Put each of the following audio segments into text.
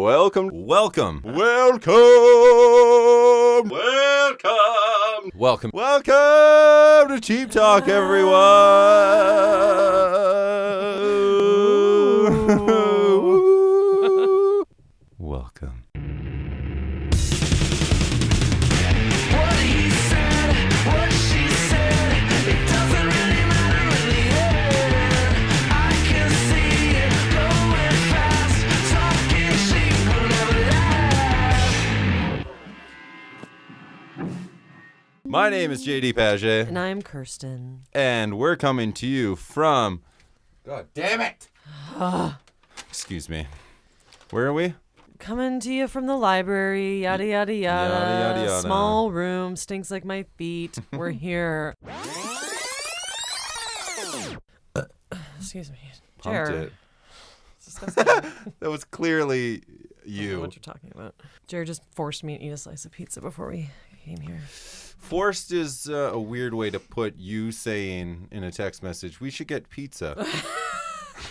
Welcome to Cheap Talk, everyone. Welcome. What he said, what she said, it doesn't really matter in the end. I can see it going fast, talking cheap will never last. My name is JD Pagée, And I'm Kirsten. and we're coming to you from... God damn it! Excuse me. Where are we? Coming to you from the library, yada, yada, yada. Yada, yada, yada. Small room, stinks like my feet. We're here. Excuse me. Pumped Jared. it. It's disgusting. That was clearly I don't know you. what you're talking about. Jared just forced me to eat a slice of pizza before we came here. Forced is a weird way to put you saying in a text message, we should get pizza.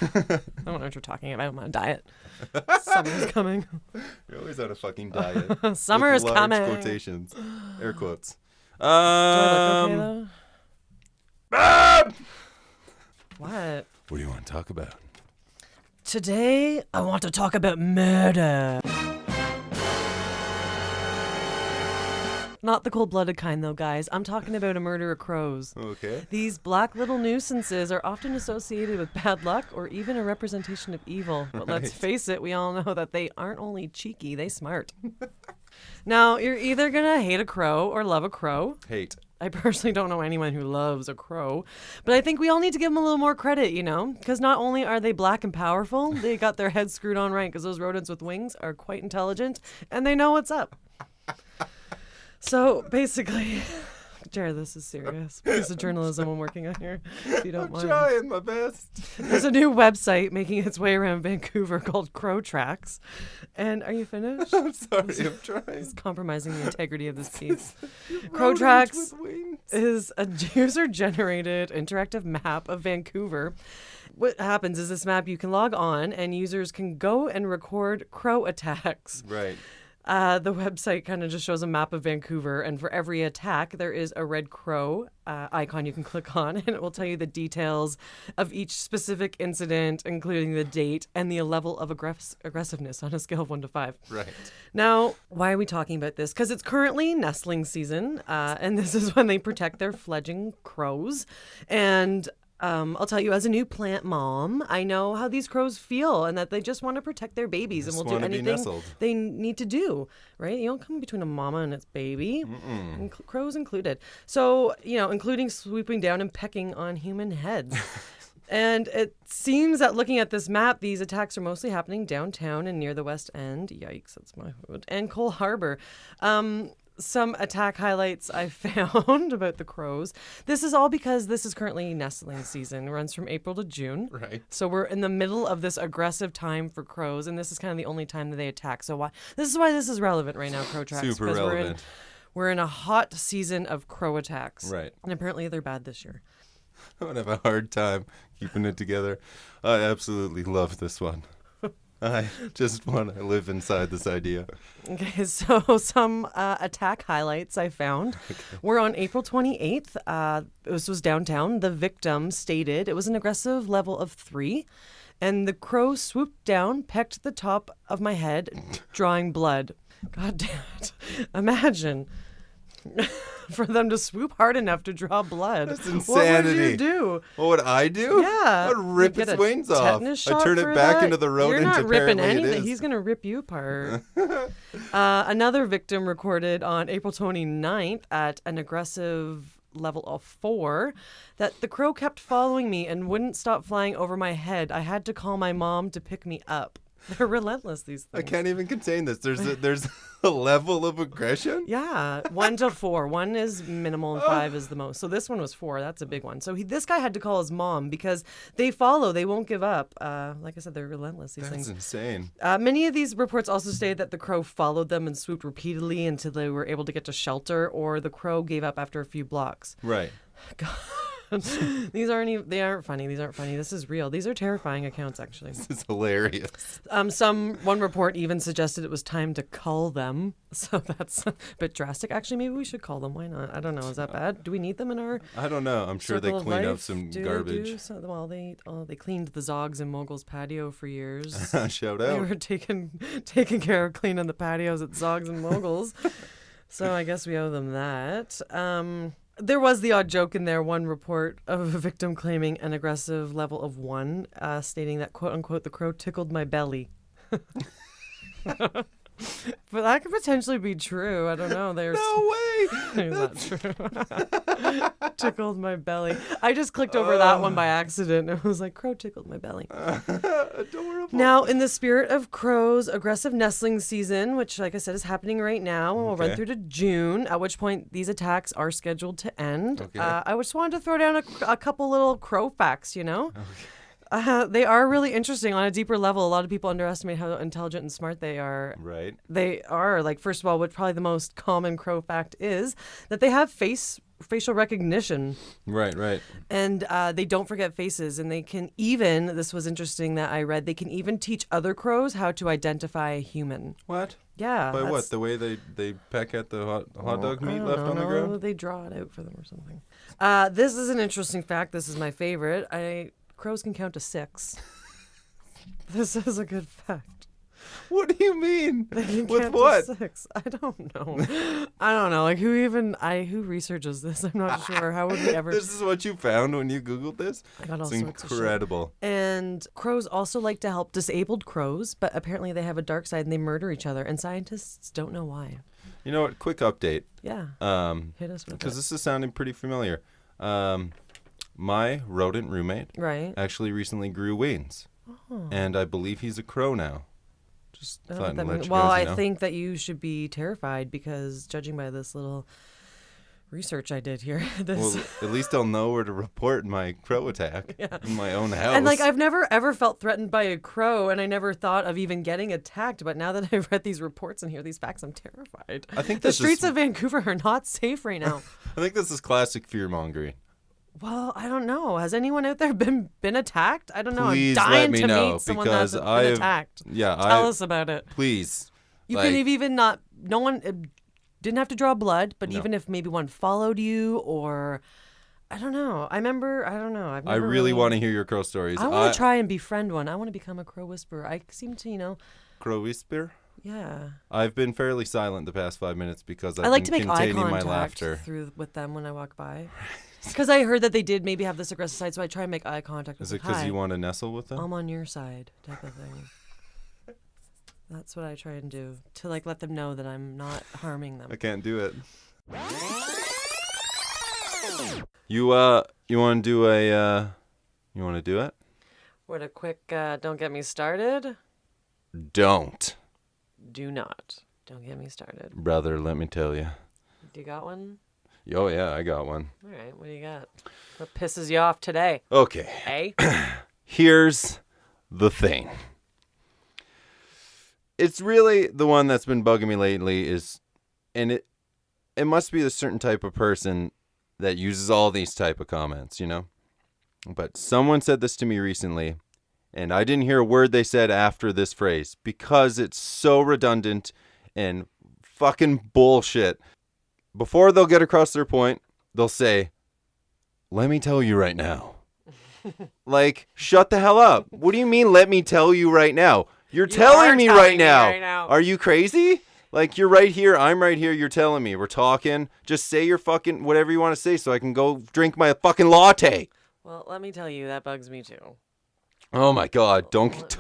I don't know what you're talking about. I'm on a diet. Summer's coming. You're always on a fucking diet. Summer is With coming. large quotations. Air quotes. Do I look okay, though? What? What do you want to talk about? Today, I want to talk about murder. Not the cold-blooded kind, though, guys. I'm talking about a murder of crows. Okay. These black little nuisances are often associated with bad luck or even a representation of evil. But let's Right. face it, we all know that they aren't only cheeky, they smart. Now, you're either going to hate a crow or love a crow. Hate. I personally don't know anyone who loves a crow, but I think we all need to give them a little more credit, you know, because not only are they black and powerful, they got their heads screwed on right, because those rodents with wings are quite intelligent and they know what's up. So basically, Jared, this is serious piece of journalism I'm working on here, if you don't I'm mind. trying my best. There's a new website making its way around Vancouver called Crow Tracks. And are you finished? I'm sorry, I'm trying. It's compromising the integrity of this piece. Rodent Crow Tracks with wings. is a user-generated interactive map of Vancouver. What happens is this map, you can log on and users can go and record crow attacks. Right. The website kind of just shows a map of Vancouver, and for every attack, there is a red crow icon you can click on, and it will tell you the details of each specific incident, including the date and the level of aggressiveness on a scale of 1 to 5. Right. Now, why are we talking about this? Because it's currently nestling season, and this is when they protect their fledgling crows. And I'll tell you, as a new plant mom, I know how these crows feel and that they just want to protect their babies and will do wanna be anything nestled. they need to do, right? You don't come between a mama and its baby, crows included. So, you know, including swooping down and pecking on human heads. And it seems that looking at this map, these attacks are mostly happening downtown and near the West End. Yikes, that's my hood. And Cole Harbour. Some attack highlights I found about the crows. This is all because this is currently nestling season. It runs from April to June. Right. So we're in the middle of this aggressive time for crows, and this is kind of the only time that they attack. So this is why this is relevant right now, Crow Tracks. Super because relevant. We're in a hot season of crow attacks. Right. And apparently they're bad this year. I'm going to have a hard time keeping it together. I absolutely love this one. I just want to live inside this idea. Okay, so some attack highlights I found were on April 28th. This was downtown. The victim stated it was an aggressive level of 3, and the crow swooped down, pecked the top of my head, drawing blood. God damn it. Imagine for them to swoop hard enough to draw blood. That's What would insanity. you do? What would I do? Yeah. I'd rip You'd get its a wings off. tetanus I shot turn it for back that? into the rodent You're not ripping apparently it anything. is. He's going to rip you apart. Another victim recorded on April 29th at an aggressive level of 4 that the crow kept following me and wouldn't stop flying over my head. I had to call my mom to pick me up. They're relentless, these things. I can't even contain this. There's a level of aggression? Yeah, 1 to 4. 1 is minimal and 5 is the most. So this one was 4. That's a big one. So this guy had to call his mom because they follow. They won't give up. Like I said, they're relentless, these That's things. insane. Many of these reports also stated that the crow followed them and swooped repeatedly until they were able to get to shelter, or the crow gave up after a few blocks. Right. These they aren't funny. These aren't funny. This is real. These are terrifying accounts, actually. This is hilarious. One report even suggested it was time to cull them. So that's a bit drastic. Actually, maybe we should cull them. Why not? I don't know. Is that bad? Do we need them in our I don't know. I'm sure they circle of clean up life? some Do they garbage. do so, well, they cleaned the Zogs and Moguls patio for years. Shout They out. were taking care of cleaning the patios at Zogs and Moguls. So I guess we owe them that. There was the odd joke in there. One report of a victim claiming an aggressive level of 1, stating that, quote unquote, the crow tickled my belly. But that could potentially be true. I don't know. No way. That's true. Tickled my belly. I just clicked over that one by accident. It was like, crow tickled my belly. Adorable. Now, in the spirit of crows' aggressive nestling season, which, like I said, is happening right now, and we'll run Okay. through to June, at which point these attacks are scheduled to end. Okay. I just wanted to throw down a couple little crow facts, you know? They are really interesting on a deeper level. A lot of people underestimate how intelligent and smart they are. Right. They are, like, first of all, what probably the most common crow fact is that they have facial recognition. Right. And they don't forget faces. And they can even, this was interesting that I read, they can even teach other crows how to identify a human. What? Yeah. By what? that's- The way they peck at the hot dog meat I left don't on the know, ground? They draw it out for them or something. This is an interesting fact. This is my favorite. Crows can count to 6. This is a good fact. What do you mean? They can With count what? to 6. I don't know. I don't know. Like, who researches this? I'm not sure. How would we ever? This is what you found when you Googled this? I got all It's sorts of shit. incredible. And crows also like to help disabled crows, but apparently they have a dark side and they murder each other, and scientists don't know why. You know what? Quick update. Yeah. Hit us with Because it. this is sounding pretty familiar. My rodent roommate Right. actually recently grew wings. And I believe he's a crow now. Just I don't know thought what I'd that let means. you Well, guys I know. think that you should be terrified because judging by this little research I did here, this Well, at least I'll know where to report my crow attack in my own house. and like I've never ever felt threatened by a crow, and I never thought of even getting attacked. But now that I've read these reports and hear these facts, I'm terrified. I think The this streets is, of Vancouver are not safe right now. I think this is classic fear mongering. Well, I don't know. Has anyone out there been attacked? I don't know. Please I'm let dying me to know, meet someone because that's I been have- attacked. Yeah, Tell us about it. Please. You like, can even not. No one didn't have to draw blood, but No. even if maybe one followed you, or I don't know. I remember. I don't know. I've I never really want to hear your crow stories. I want to try and befriend one. I want to become a crow whisperer. I seem to, Crow whisper. yeah. I've been fairly silent the past 5 minutes because I've I like been to make eye containing my contact laughter. with them when I walk by. Because I heard that they did maybe have this aggressive side, so I try and make eye contact with Is them. it because Hi, you want to nestle with them? I'm on your side, type of thing. That's what I try and do to like let them know that I'm not harming them. I can't do it. You want to do you want to do it? What a quick don't get me started. Don't, Do not. Don't get me started. brother. Let me tell you. Do you got one? Oh yeah, I got one. All right, what do you got? What pisses you off today? Okay. Eh? Here's the thing. It's really the one that's been bugging me lately and it must be a certain type of person that uses all these type of comments, you know? But someone said this to me recently, and I didn't hear a word they said after this phrase because it's so redundant and fucking bullshit. Before they'll get across their point, they'll say, "Let me tell you right now." Like, shut the hell up. What do you mean, let me tell you right now? You're telling me right now. Are you crazy? Like, you're right here. I'm right here. You're telling me. We're talking. Just say your fucking whatever you want to say so I can go drink my fucking latte. Well, let me tell you, that bugs me too. Oh my God. Don't.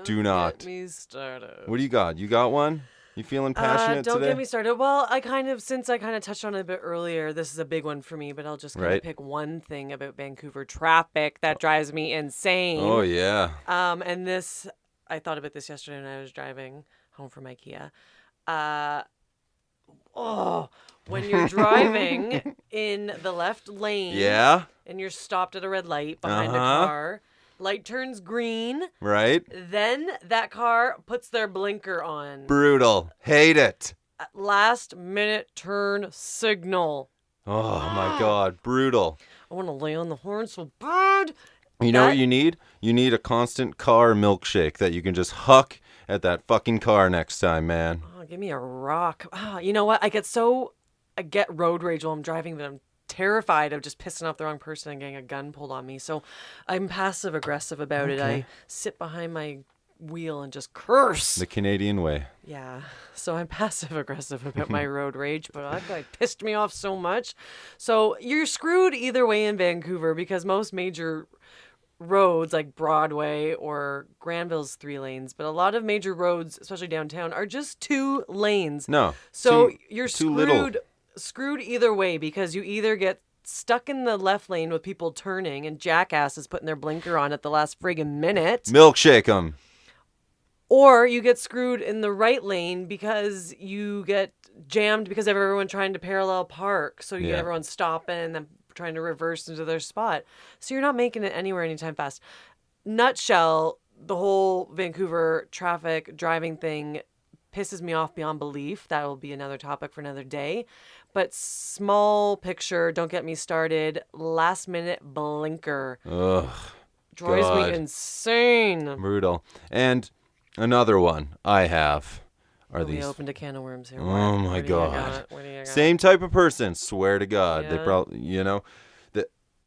Do not. Get me started. What do you got? You got one? You feeling passionate don't today? get me started. Well, since I kind of touched on it a bit earlier, this is a big one for me, but I'll just kind Right. of pick one thing about Vancouver traffic that drives me insane. Oh, yeah. And this, I thought about this yesterday when I was driving home from IKEA. When you're driving in the left lane Yeah? and you're stopped at a red light behind a Uh-huh. car, light turns green, Right? then that car puts their blinker on. Brutal. Hate it. Last minute turn signal. Oh, my God. Brutal. I want to lay on the horn so bad. You know what you need? You need a constant car milkshake that you can just huck at that fucking car next time, man. Oh, give me a rock. You know what? I get road rage while I'm driving, but I'm terrified of just pissing off the wrong person and getting a gun pulled on me. So I'm passive aggressive about it. I sit behind my wheel and just curse. The Canadian way. Yeah. So I'm passive aggressive about my road rage, but that guy pissed me off so much. So you're screwed either way in Vancouver because most major roads like Broadway or Granville's 3 lanes, but a lot of major roads, especially downtown, are just 2 lanes. No. So too- you're too little. screwed either way because you either get stuck in the left lane with people turning and jackasses putting their blinker on at the last friggin' minute, Milkshake them. or you get screwed in the right lane because you get jammed because of everyone trying to parallel park. So you Yeah. get everyone stopping and then trying to reverse into their spot. So you're not making it anywhere anytime fast. Nutshell, the whole Vancouver traffic driving thing pisses me off beyond belief. That will be another topic for another day. But small picture, don't get me started. Last minute blinker. Ugh. Drives God. me insane. Brutal. And another one I have are We these. opened a can of worms here. Oh my What do you God. got? What do you got? Same type of person, swear to God. They Yeah. probably,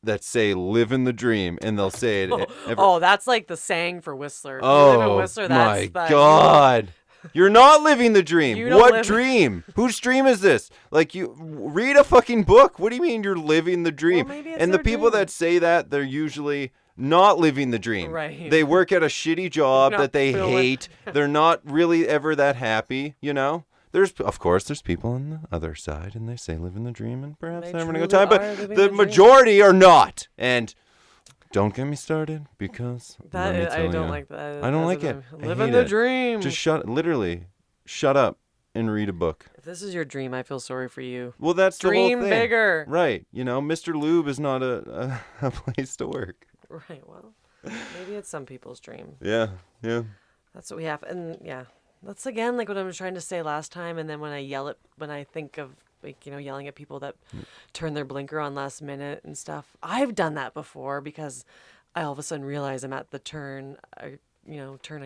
that say living the dream, and they'll say it. Oh, that's like the saying for Whistler. If you live in Oh Whistler, that's my the, God. You're not living the dream. You don't What live- dream? Whose dream is this? Like, you read a fucking book. What do you mean you're living the dream? Well, maybe it's And the their people dream. that say that, they're usually not living the dream. Right. They work at a shitty job Not that they feeling- hate. They're not really ever that happy, you know? Of course, there's people on the other side, and they say living the dream, and perhaps They they're having a good truly time, but are living the the dream. majority are not. And don't get me started, because let me I tell don't you, like that. I don't like That's it. what I I'm- Living hate the it. dream. Just shut up and read a book. If this is your dream, I feel sorry for you. Well, that's the Dream whole thing. bigger. Right. You know, Mr. Lube is not a place to work. Right. Well, maybe it's some people's dream. Yeah. Yeah. That's what we have. And yeah, that's again like what I was trying to say last time. And then when I think of like, yelling at people that turn their blinker on last minute and stuff, I've done that before because I all of a sudden realize I'm at the turn I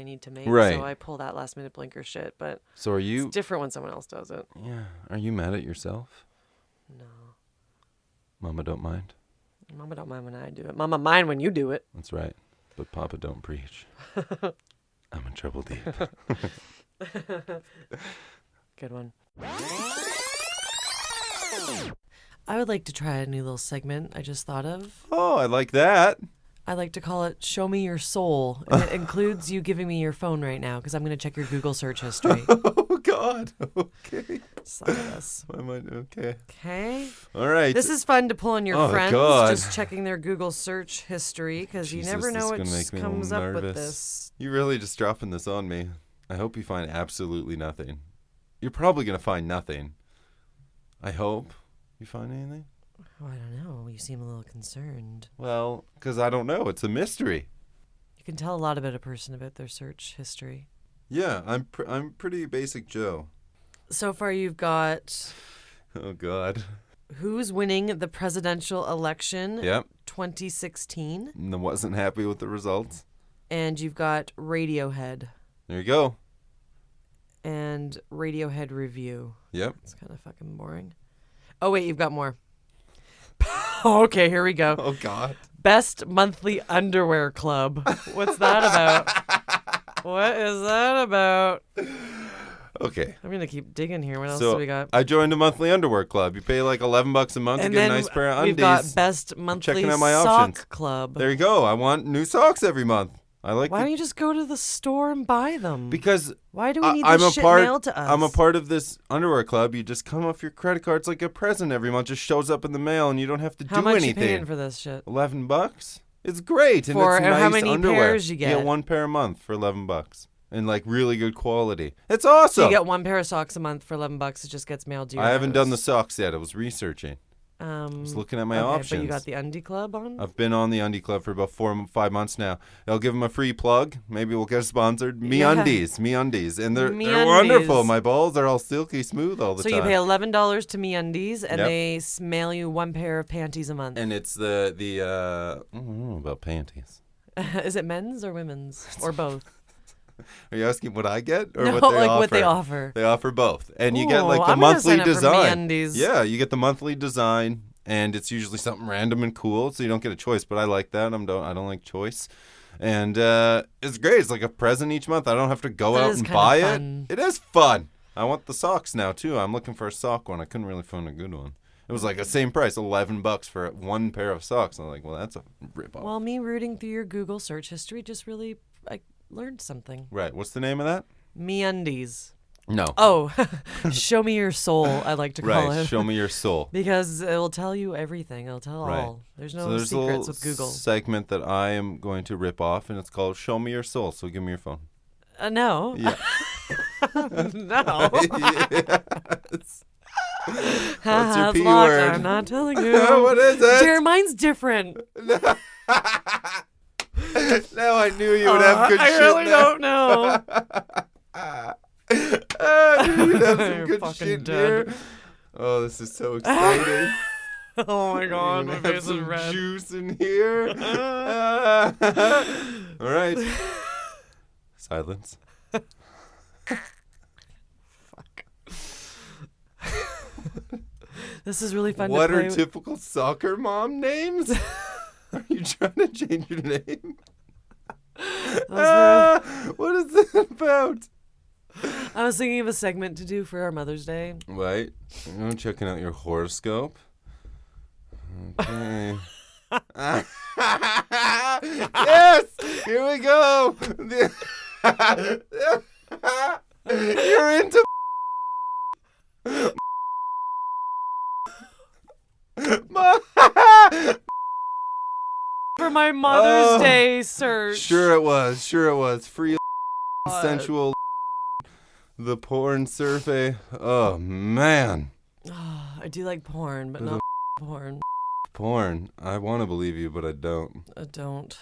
need to make. Right. So I pull that last minute blinker shit. But So are you? it's different when someone else does it. Yeah. Are you mad at yourself? No. Mama don't mind. Mama don't mind when I do it. Mama mind when you do it. That's right. But Papa don't preach. I'm in trouble deep. Good one. I would like to try a new little segment I just thought of. Oh, I like that. I like to call it Show Me Your Soul. And it includes you giving me your phone right now because I'm going to check your Google search history. Oh God. Okay. Just like this. I might. Okay. Okay. All right. This is fun to pull on your Oh, friends, God. just checking their Google search history because you Jesus, never this know is what gonna make me a comes little up with nervous. this. You're really just dropping this on me. I hope you find absolutely nothing. You're probably gonna find nothing. I hope you find anything. Oh, I don't know. You seem a little concerned. Well, because I don't know. It's a mystery. You can tell a lot about a person about their search history. Yeah, I'm pretty basic Joe. So far, you've got Oh God. who's winning the presidential election Yep. 2016, And I wasn't happy with the results. and you've got Radiohead There you go. and Radiohead review. Yep. It's kind of fucking boring. Oh wait, you've got more. Okay, here we go. Oh God. Best monthly underwear club. What's that about? What is that about? Okay. I'm gonna keep digging here. What else So do we got? I joined a monthly underwear club. You pay like $11 a month And to get a then nice pair of we've undies. got best monthly checking out my sock options. club. There you go. I want new socks every month. I like. Why don't you just go to the store and buy them? Because Why do we need I'm this a shit part. mailed to us? I'm a part of this underwear club. You just come off your credit card. It's like a present every month. Just shows up in the mail, and you don't have to How do much anything. you paying for this shit? $11. It's great, and For it's nice how many underwear. pairs you You get? get one pair a month for $11, and like really good quality. It's awesome. So you get one pair of socks a month for $11. It just gets mailed to you. I haven't done the socks yet. I was researching. I was looking at my okay, options. But you got the Undie Club on? I've been on the Undie Club for about 5 months now. I'll give them a free plug. Maybe we'll get sponsored. MeUndies. And they're wonderful. My balls are all silky smooth all the time. So you pay $11 to MeUndies, and Yep. they mail you 1 pair of panties a month. And it's I don't know about panties. Is it men's or women's or both? Are you asking what I get or No, what they like offer? what they offer. They offer both. And you get like Ooh, the I'm gonna monthly sign up for design. MeUndies. Yeah, you get the monthly design and it's usually something random and cool, so you don't get a choice, but I like that. I don't like choice. And it's great. It's like a present each month. I don't have to go That out is and kinda buy fun. it. It is fun. I want the socks now too. I'm looking for a sock one. I couldn't really find a good one. It was like the same price, $11 for 1 pair of socks. I'm like, well, that's a rip-off. Well, me rooting through your Google search history just really, I learned something. Right. What's the name of that? MeUndies. No. Oh, show me your soul, I like to call Right. it. Show me your soul. Because it will tell you everything. It'll tell Right. all. There's no So there's a secrets little with Google. segment that I am going to rip off, and it's called "Show Me Your Soul." So give me your phone. No. Yeah. No. Yes. What's your It's P locked. word? I'm not telling you. What is it? Dear, mine's different. Now I knew you would have good I shit. really there. don't know. I knew you'd have some You're good fucking shit dead. here. Oh, this is so exciting. Oh my god, my Have face is some red. juice in here. All right. Silence. This is really fun What to play are with. typical soccer mom names? Are you trying to change your name? What is this about? I was thinking of a segment to do for our Mother's Day. Right. I'm checking out your horoscope. Okay. Yes! Here we go! You're into For my Mother's Oh, Day search. Sure it was. Free God. sensual the porn survey. Oh man. I do like porn, but The not porn. Porn. I want to believe you, but I don't. I don't.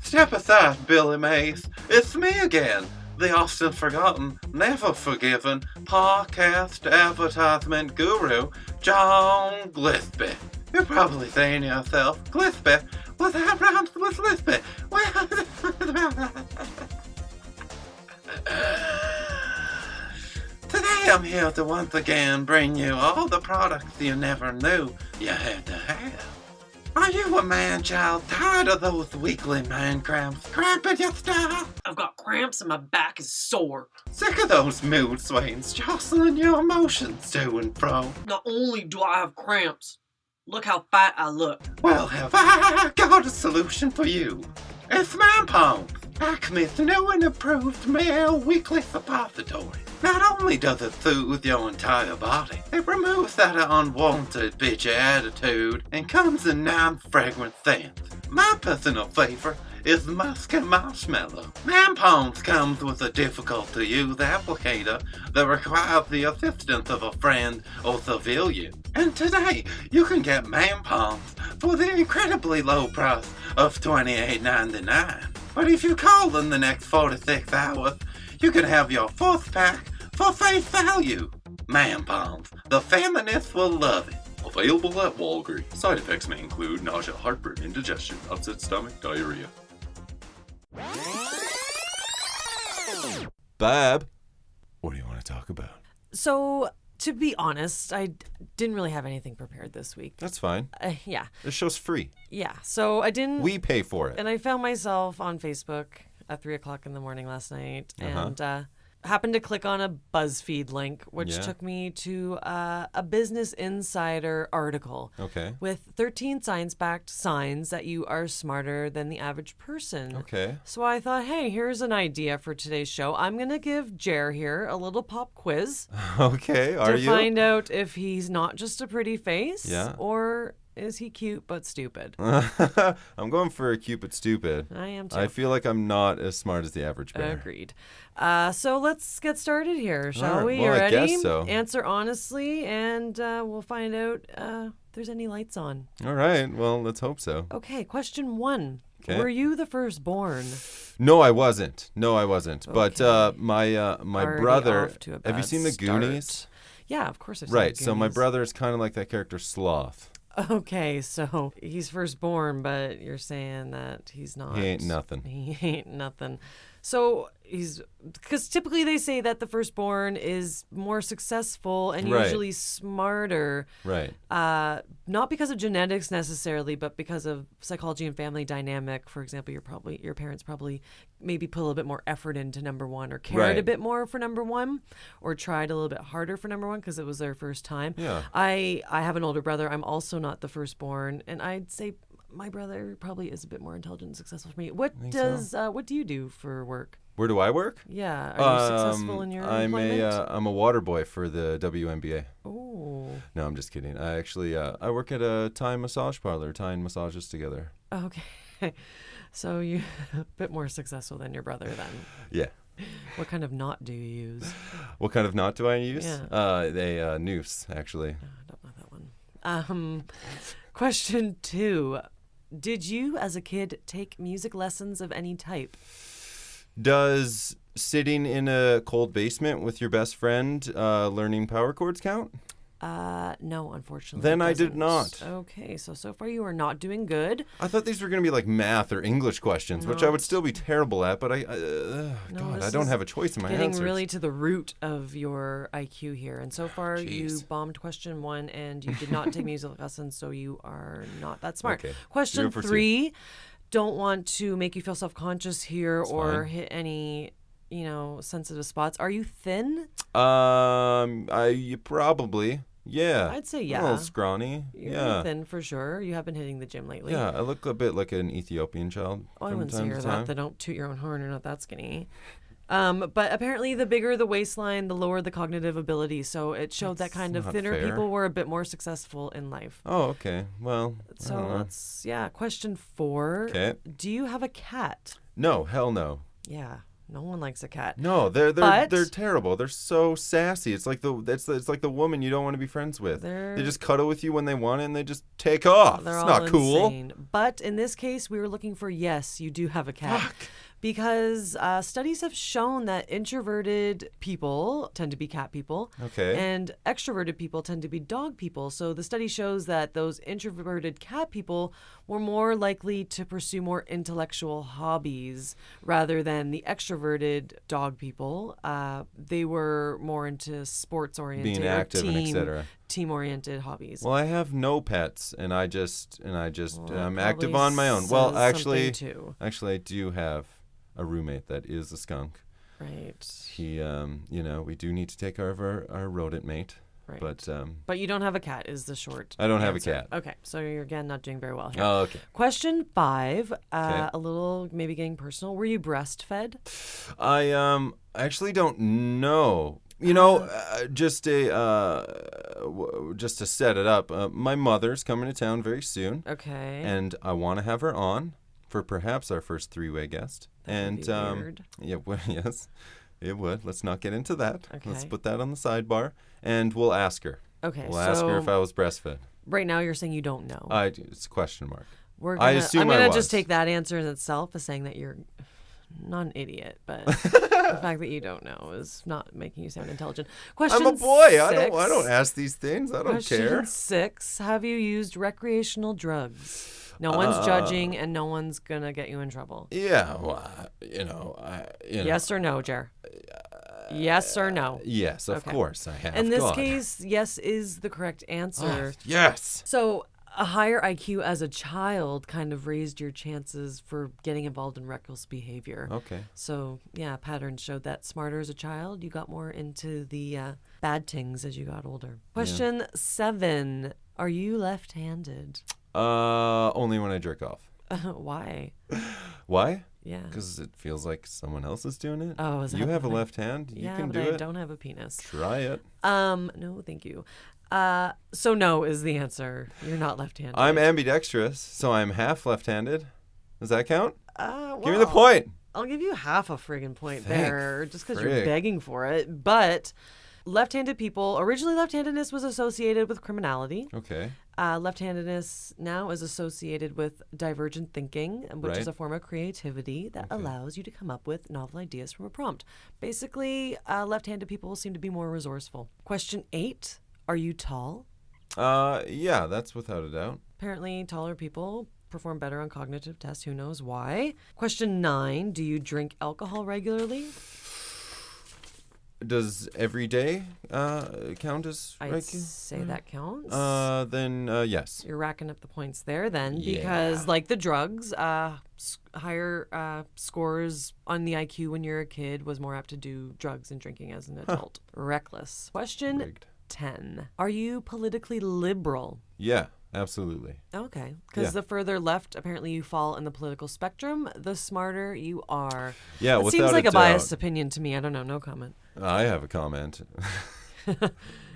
Step aside, Billy Mays. It's me again, the often forgotten, never forgiven podcast advertisement guru, John Glisby. You're probably saying to yourself, Glisby? What that rhymes with Lisby? Today I'm here to once again bring you all the products you never knew you had to have. Are you a man-child tired of those weekly man cramps cramping your style? I've got cramps and my back is sore. Sick of those mood swings jostling your emotions to and fro? Not only do I have cramps, look how fat I look. Well, have I got a solution for you? It's Man Pump, Acme's new and improved male weekly suppository. Not only does it soothe your entire body, it removes that unwanted bitchy attitude and comes in 9 fragrant scents. My personal favorite is musk and marshmallow. Man Pumps comes with a difficult-to-use applicator that requires the assistance of a friend or civilian. And today, you can get Man Pumps for the incredibly low price of $28.99. But if you call in the next 46 hours, you can have your 4th pack for face value. Man Pumps, the feminists will love it. Available at Walgreens. Side effects may include nausea, heartburn, indigestion, upset stomach, diarrhea. Bab, what do you want to talk about? So, to be honest, I didn't really have anything prepared this week. That's fine. Yeah. This show's free. Yeah. So I didn't. We pay for it. And I found myself on Facebook at 3:00 in the morning last night, Uh-huh. and happened to click on a BuzzFeed link, which Yeah. took me to a Business Insider article Okay. with 13 science-backed signs that you are smarter than the average person. Okay. So I thought, hey, here's an idea for today's show. I'm gonna give Jer here a little pop quiz Okay. Are to you? find out if he's not just a pretty face, Yeah. or Is he cute but stupid? I'm going for cute but stupid. I am too. I feel like I'm not as smart as the average bear. Agreed. So let's get started here, shall All right, we? well, You I ready? guess so. Answer honestly, and we'll find out if there's any lights on. All right. Well, let's hope so. Okay, question 1. 'Kay. Were you the firstborn? No, I wasn't. But my Already brother. off to a Have you bad seen the start. Goonies? Yeah, of course I've seen Right. the So my Goonies. brother is kind of like that character Sloth. Okay, so he's firstborn, but you're saying that he's not. He ain't nothing. He ain't nothing. So he's, because typically they say that the firstborn is more successful and Right. usually smarter. Right. Not because of genetics necessarily, but because of psychology and family dynamic. For example, your parents probably maybe put a little bit more effort into number one, or cared a Right. bit more for number one, or tried a little bit harder for number one because it was their first time. Yeah. I have an older brother. I'm also not the firstborn, and I'd say my brother probably is a bit more intelligent and successful for me. What do you do for work? Where do I work? Yeah, are you successful in your employment? I'm a water boy for the WNBA. Oh, No, I'm just kidding. I actually I work at a Thai massage parlor, tying massages together. okay. So you're a bit more successful than your brother then. Yeah. What kind of knot do you use? What kind of knot do I use? Yeah. They noose actually. I don't know that one. Question 2. Did you, as a kid, take music lessons of any type? Does sitting in a cold basement with your best friend learning power chords count? No, unfortunately. Then it I did doesn't. not. Okay, so far you are not doing good. I thought these were going to be like math or English questions, which I would still be terrible at, but God, this I don't is have a choice in my Getting answers. really to the root of your IQ here. And so far you Jeez. bombed question 1 and you did not take music lessons, so you are not that smart. Okay. Question 0 for 2. 3. Don't want to make you feel self-conscious here or fine. hit any, sensitive spots. Are you thin? I probably, yeah. I'd say A yeah. little scrawny, You're yeah. thin for sure. You have been hitting the gym lately. Yeah, I look a bit like an Ethiopian child Oh, I from wouldn't say time you're to that. time. They don't toot your own horn. You're not that skinny. But apparently the bigger the waistline, the lower the cognitive ability. So it showed that kind of not thinner fair. people were a bit more successful in life. Oh, okay. Well, I So don't know. let's, question 4. Okay. Do you have a cat? No, hell no. Yeah, no one likes a cat. No, they're But- terrible. They're so sassy. It's like it's like the woman you don't want to be friends with. They just cuddle with you when they want it and they just take off. They're It's all not cool. insane. But in this case, we were looking for yes, you do have a cat. Because studies have shown that introverted people tend to be cat people. Okay. And extroverted people tend to be dog people. So the study shows that those introverted cat people were more likely to pursue more intellectual hobbies rather than the extroverted dog people. They were more into sports-oriented Being or active and etc. team-oriented hobbies. Well, I have no pets, and I just Well, I'm that active probably on my own. Well, says actually, something too. I do have a roommate that is a skunk. Right. He, we do need to take care of our rodent mate. Right. But You don't have a cat is the short I don't have a answer. cat. Okay, so you're again not doing very well here. Oh, okay. Question 5, Okay. a little maybe getting personal. Were you breastfed? I actually don't know. Just to set it up, my mother's coming to town very soon, Okay. and I want to have her on for perhaps our first 3-way guest. That would be weird. Yeah, well, yes, it would. Let's not get into that. Let's Okay. put that on the sidebar, and we'll ask her. Okay, We'll ask her if I was breastfed. right now you're saying you don't know. It's a question mark. I assume I'm I gonna was. just take that answer in itself as saying that you're not an idiot, but the fact that you don't know is not making you sound intelligent. Question I'm a boy. 6. I don't ask these things. I don't Question care. 6. Have you used recreational drugs? No one's judging, and no one's gonna get you in trouble. Yeah, well, Yes or no, Jer? Yes or no? Yes, of Okay. course I have. In this God. case, yes is the correct answer. Yes. So a higher IQ as a child kind of raised your chances for getting involved in reckless behavior. Okay. So yeah, patterns showed that smarter as a child, you got more into the bad things as you got older. Question 7. Are you left-handed? Only when I jerk off. Why? Why? Yeah. Because it feels like someone else is doing it. Oh, is that You have a why? left hand. You Yeah, can but do I it. don't have a penis. Try it. No, thank you. So no is the answer. You're not left-handed. I'm ambidextrous, so I'm half left-handed. Does that count? Well, Give me the point. I'll give you half a friggin' point Thank there, just because you're frick. begging for it. But left-handed people, originally left-handedness was associated with criminality. Okay. Left-handedness now is associated with divergent thinking, which is Right. a form of creativity that allows you to come up with novel ideas from a prompt. Basically, left-handed people seem to be more resourceful. Question 8, are you tall? Yeah, that's without a doubt. Apparently, taller people perform better on cognitive tests. Who knows why? Question 9, do you drink alcohol regularly? Does every day count as I'd regular? say that counts. Then yes. You're racking up the points there then, Yeah. because like the drugs, higher scores on the IQ when you're a kid was more apt to do drugs and drinking as an adult. Reckless. Question Rigged. 10. Are you politically liberal? Yeah, absolutely. Okay, because Yeah. the further left apparently you fall in the political spectrum, the smarter you are. Yeah, It without seems like a a biased doubt. opinion to me. I don't know. No comment. I have a comment.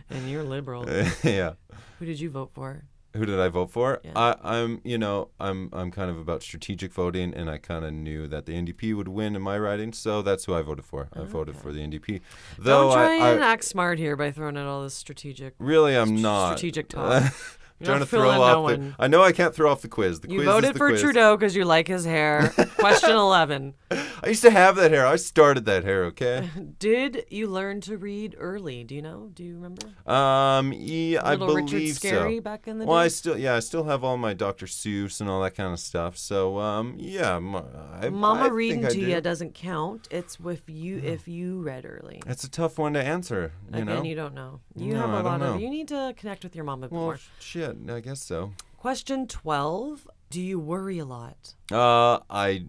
And you're liberal. Yeah. Who did you vote for? Who did I vote for? Yeah. I'm kind of about strategic voting, and I kind of knew that the NDP would win in my riding, so that's who I voted for. I voted for the NDP. Though Don't try and I act smart here by throwing out all this strategic. really I'm not strategic talk. You're trying not to throw fooling off no the. one. I know I can't throw off the quiz. The You quiz is voted the for quiz. Trudeau because you like his hair. Question 11. I used to have that hair. I started that hair. Okay. Did you learn to read early? Do you know? Do you remember? Yeah, I Little believe Richard Scarey so. back in the Well, day? I still have all my Dr. Seuss and all that kind of stuff. So, yeah, I Mama think reading I to do. you doesn't count. It's if you read early. It's a tough one to answer. You Again, know. you don't know. You No, have I a don't lot of. know. You need to connect with your mom a bit Well, more. shit. I guess so. Question 12. Do you worry a lot? No, I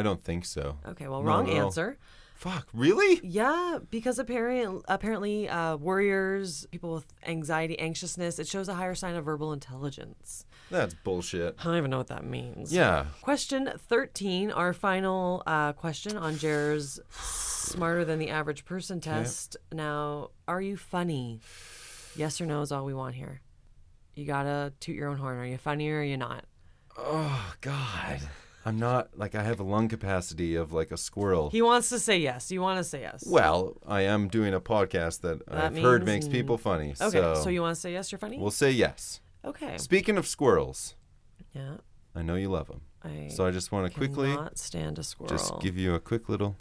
don't think so. Okay, well, No, wrong no. answer. Fuck, really? Yeah, because apparently worriers, people with anxiety, anxiousness, it shows a higher sign of verbal intelligence. That's bullshit. I don't even know what that means. Yeah. Question 13, our final question on Jer's Smarter Than the Average Person test. Now, are you funny? Yes or no is all we want here. You gotta toot your own horn. Are you funny or are you not? Oh God, I'm not like I have a lung capacity of like a squirrel. He wants to say yes. You want to say yes. Well, I am doing a podcast that I've heard makes people funny. Okay, so you want to say yes, you're funny? We'll say yes. Okay. Speaking of squirrels, Yeah. I know you love them. I So I just want to quickly cannot stand a squirrel. just give you a quick little.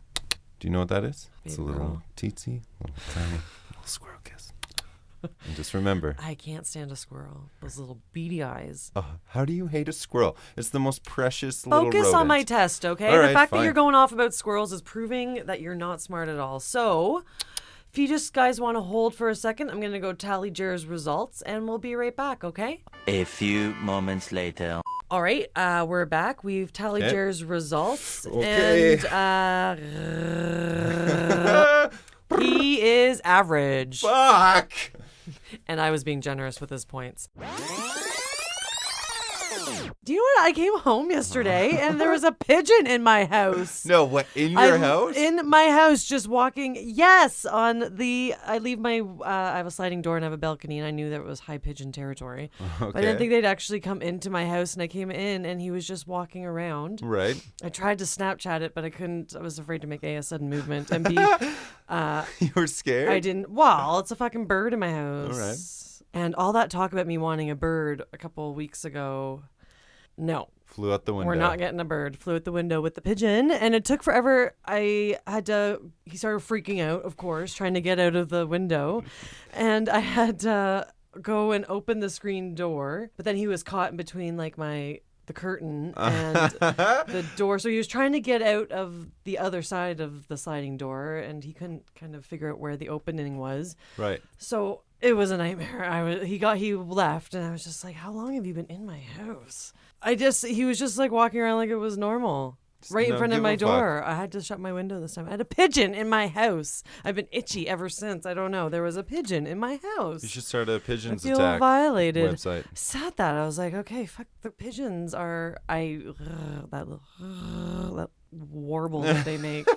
Do you know what that is? It's a Baby little girl. teensy, little tiny little squirrel kiss. And just remember. I can't stand a squirrel. Those little beady eyes. How do you hate a squirrel? It's the most precious little Focus rodent. on my test, okay? All The right, fact that fine. you're going off about squirrels is proving that you're not smart at all. So, if you just guys want to hold for a second, I'm going to go tally Jer's results and we'll be right back, okay? A few moments later. All right, we're back. We've tallied Okay. Jer's results. Okay. And he is average. Fuck! And I was being generous with his points. Do you know what? I came home yesterday and there was a pigeon in my house. No, what, in your house? In my house, just walking. Yes, I leave my, I have a sliding door and I have a balcony, and I knew that it was high pigeon territory. But I didn't think they'd actually come into my house, and I came in and he was just walking around. Right. I tried to Snapchat it, but I couldn't. I was afraid to make A, sudden movement, and B, You were scared? I didn't. Well, it's a fucking bird in my house. All right. And all that talk about me wanting a bird a couple of weeks ago, no. Flew out the window. We're not getting a bird. Flew out the window with the pigeon, and it took forever. He started freaking out, of course, trying to get out of the window. And I had to go and open the screen door, but then he was caught in between like the curtain and the door. So he was trying to get out of the other side of the sliding door, and he couldn't kind of figure out where the opening was. Right. So it was a nightmare. He left, and I was just like, how long have you been in my house? He was just like walking around like it was normal. Right in No, front of give my a fuck. door. I had to shut my window this time. I had a pigeon in my house. I've been itchy ever since. I don't know. There was a pigeon in my house. You should start a pigeons I feel attack violated. website. I said that. I was like, okay, fuck, the pigeons are that warble that they make.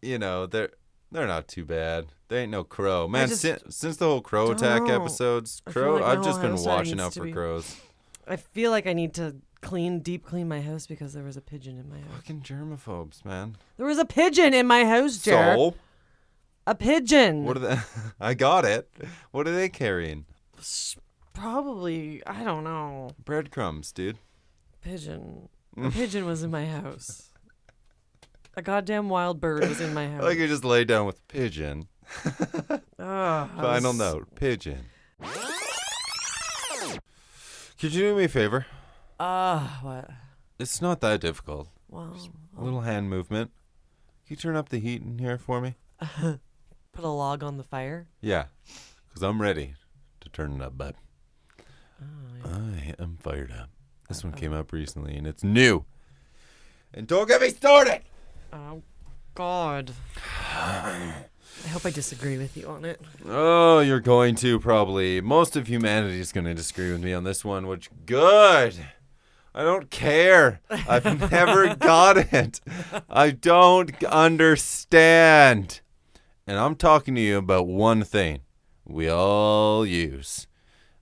You know, they're not too bad. They ain't no crow. Man, just since the whole crow attack don't. episodes, I feel crow like my I've just whole been house watching needs out to for be- crows. I feel like I need to deep clean my house because there was a pigeon in my house. Fucking germaphobes, man. There was a pigeon in my house, Jer. So, A pigeon. what are they? I got it. What are they carrying? Probably, I don't know. Breadcrumbs, dude. Pigeon. A pigeon was in my house. A goddamn wild bird was in my house. Like you just lay down with pigeon. Ugh, Final note, pigeon. Could you do me a favor? What? It's not that difficult. Well, A little hand movement. Can you turn up the heat in here for me? put a log on the fire. Yeah, because I'm ready to turn it up, bud. Oh, yeah. I am fired up. This one came up recently, and it's new. And don't get me started! Oh, God. I hope I disagree with you on it. Oh, you're going to, probably. Most of humanity is going to disagree with me on this one, which, good. I don't care. I've never got it. I don't understand. And I'm talking to you about one thing we all use.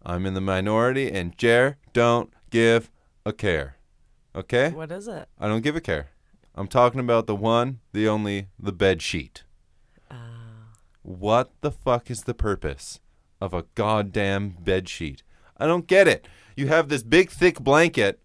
I'm in the minority, and Jer don't give a care. Okay? What is it? I don't give a care. I'm talking about the one, the only, the bed sheet. What the fuck is the purpose of a goddamn bed sheet? I don't get it. You have this big, thick blanket,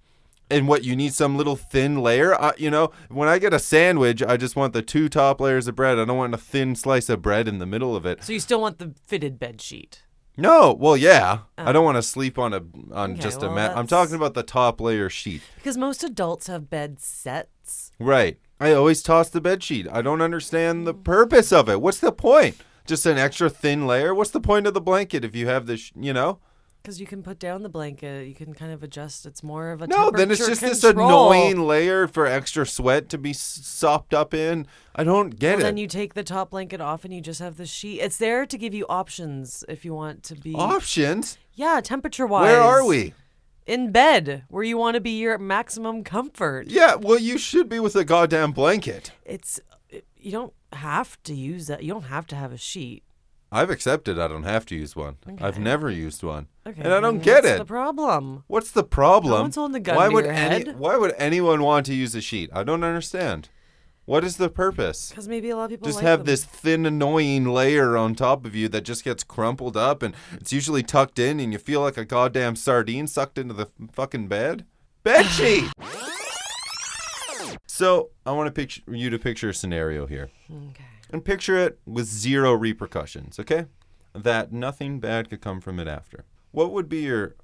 and what, you need some little thin layer? You know, when I get a sandwich, I just want the 2 top layers of bread. I don't want a thin slice of bread in the middle of it. So you still want the fitted bed sheet? No, well, yeah. I don't want to sleep on Okay, just a well, mat. I'm that's- talking about the top layer sheet. Because most adults have bed sets. Right. I always toss the bed sheet. I don't understand the purpose of it. What's the point? Just an extra thin layer? What's the point of the blanket if you have this, you know? Because you can put down the blanket, you can kind of adjust. It's more of a No, then it's just temperature this control. annoying layer for extra sweat to be sopped up in. I don't get Well, it. then you take the top blanket off and you just have the sheet. It's there to give you options if you want to be. Options? Yeah, temperature wise. Where are we? In bed, where you want to be your maximum comfort. Yeah, well, you should be with a goddamn blanket. You don't have to use that. You don't have to have a sheet. I've accepted I don't have to use one. I've Okay. never used one. Okay, And I don't then get what's it. the problem? What's the problem? No one's holding a gun why to would your head. Why would anyone want to use a sheet? I don't understand. What is the purpose? Because maybe a lot of people Just like have them. this thin, annoying layer on top of you that just gets crumpled up, and it's usually tucked in, and you feel like a goddamn sardine sucked into the fucking bed. Bed sheet. So I want to picture a scenario here, Okay. and picture it with 0 repercussions. Okay, that nothing bad could come from it after. What would be your,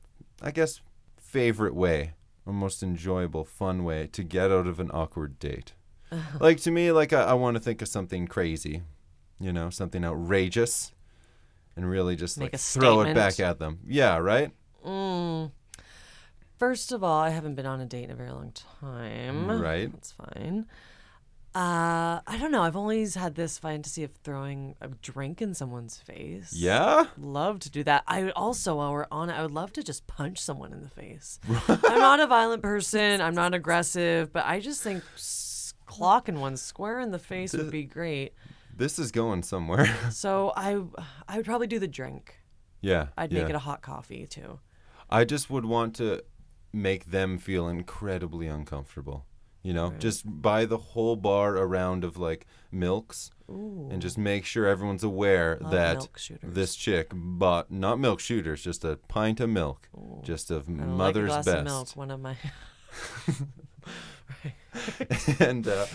I guess, favorite way, or most enjoyable, fun way to get out of an awkward date? Like, to me, like, I want to think of something crazy, you know, something outrageous, and really just Make like a throw it statement. back at them. Yeah, right? First of all, I haven't been on a date in a very long time. Right. That's fine. I don't know. I've always had this fantasy of throwing a drink in someone's face. Yeah? Love to do that. I would also, while we're on it, I would love to just punch someone in the face. I'm not a violent person. I'm not aggressive, but I just think clocking one square in the face would be great. This is going somewhere. So I would probably do the drink. Yeah. I'd yeah. make it a hot coffee too. I just would want to make them feel incredibly uncomfortable. You know, just buy the whole bar a round of like milks, and just make sure everyone's aware Love that milk shooters. this chick bought not milk shooters, just a pint of milk, just of I mother's like a glass best. of milk. One of my. And then,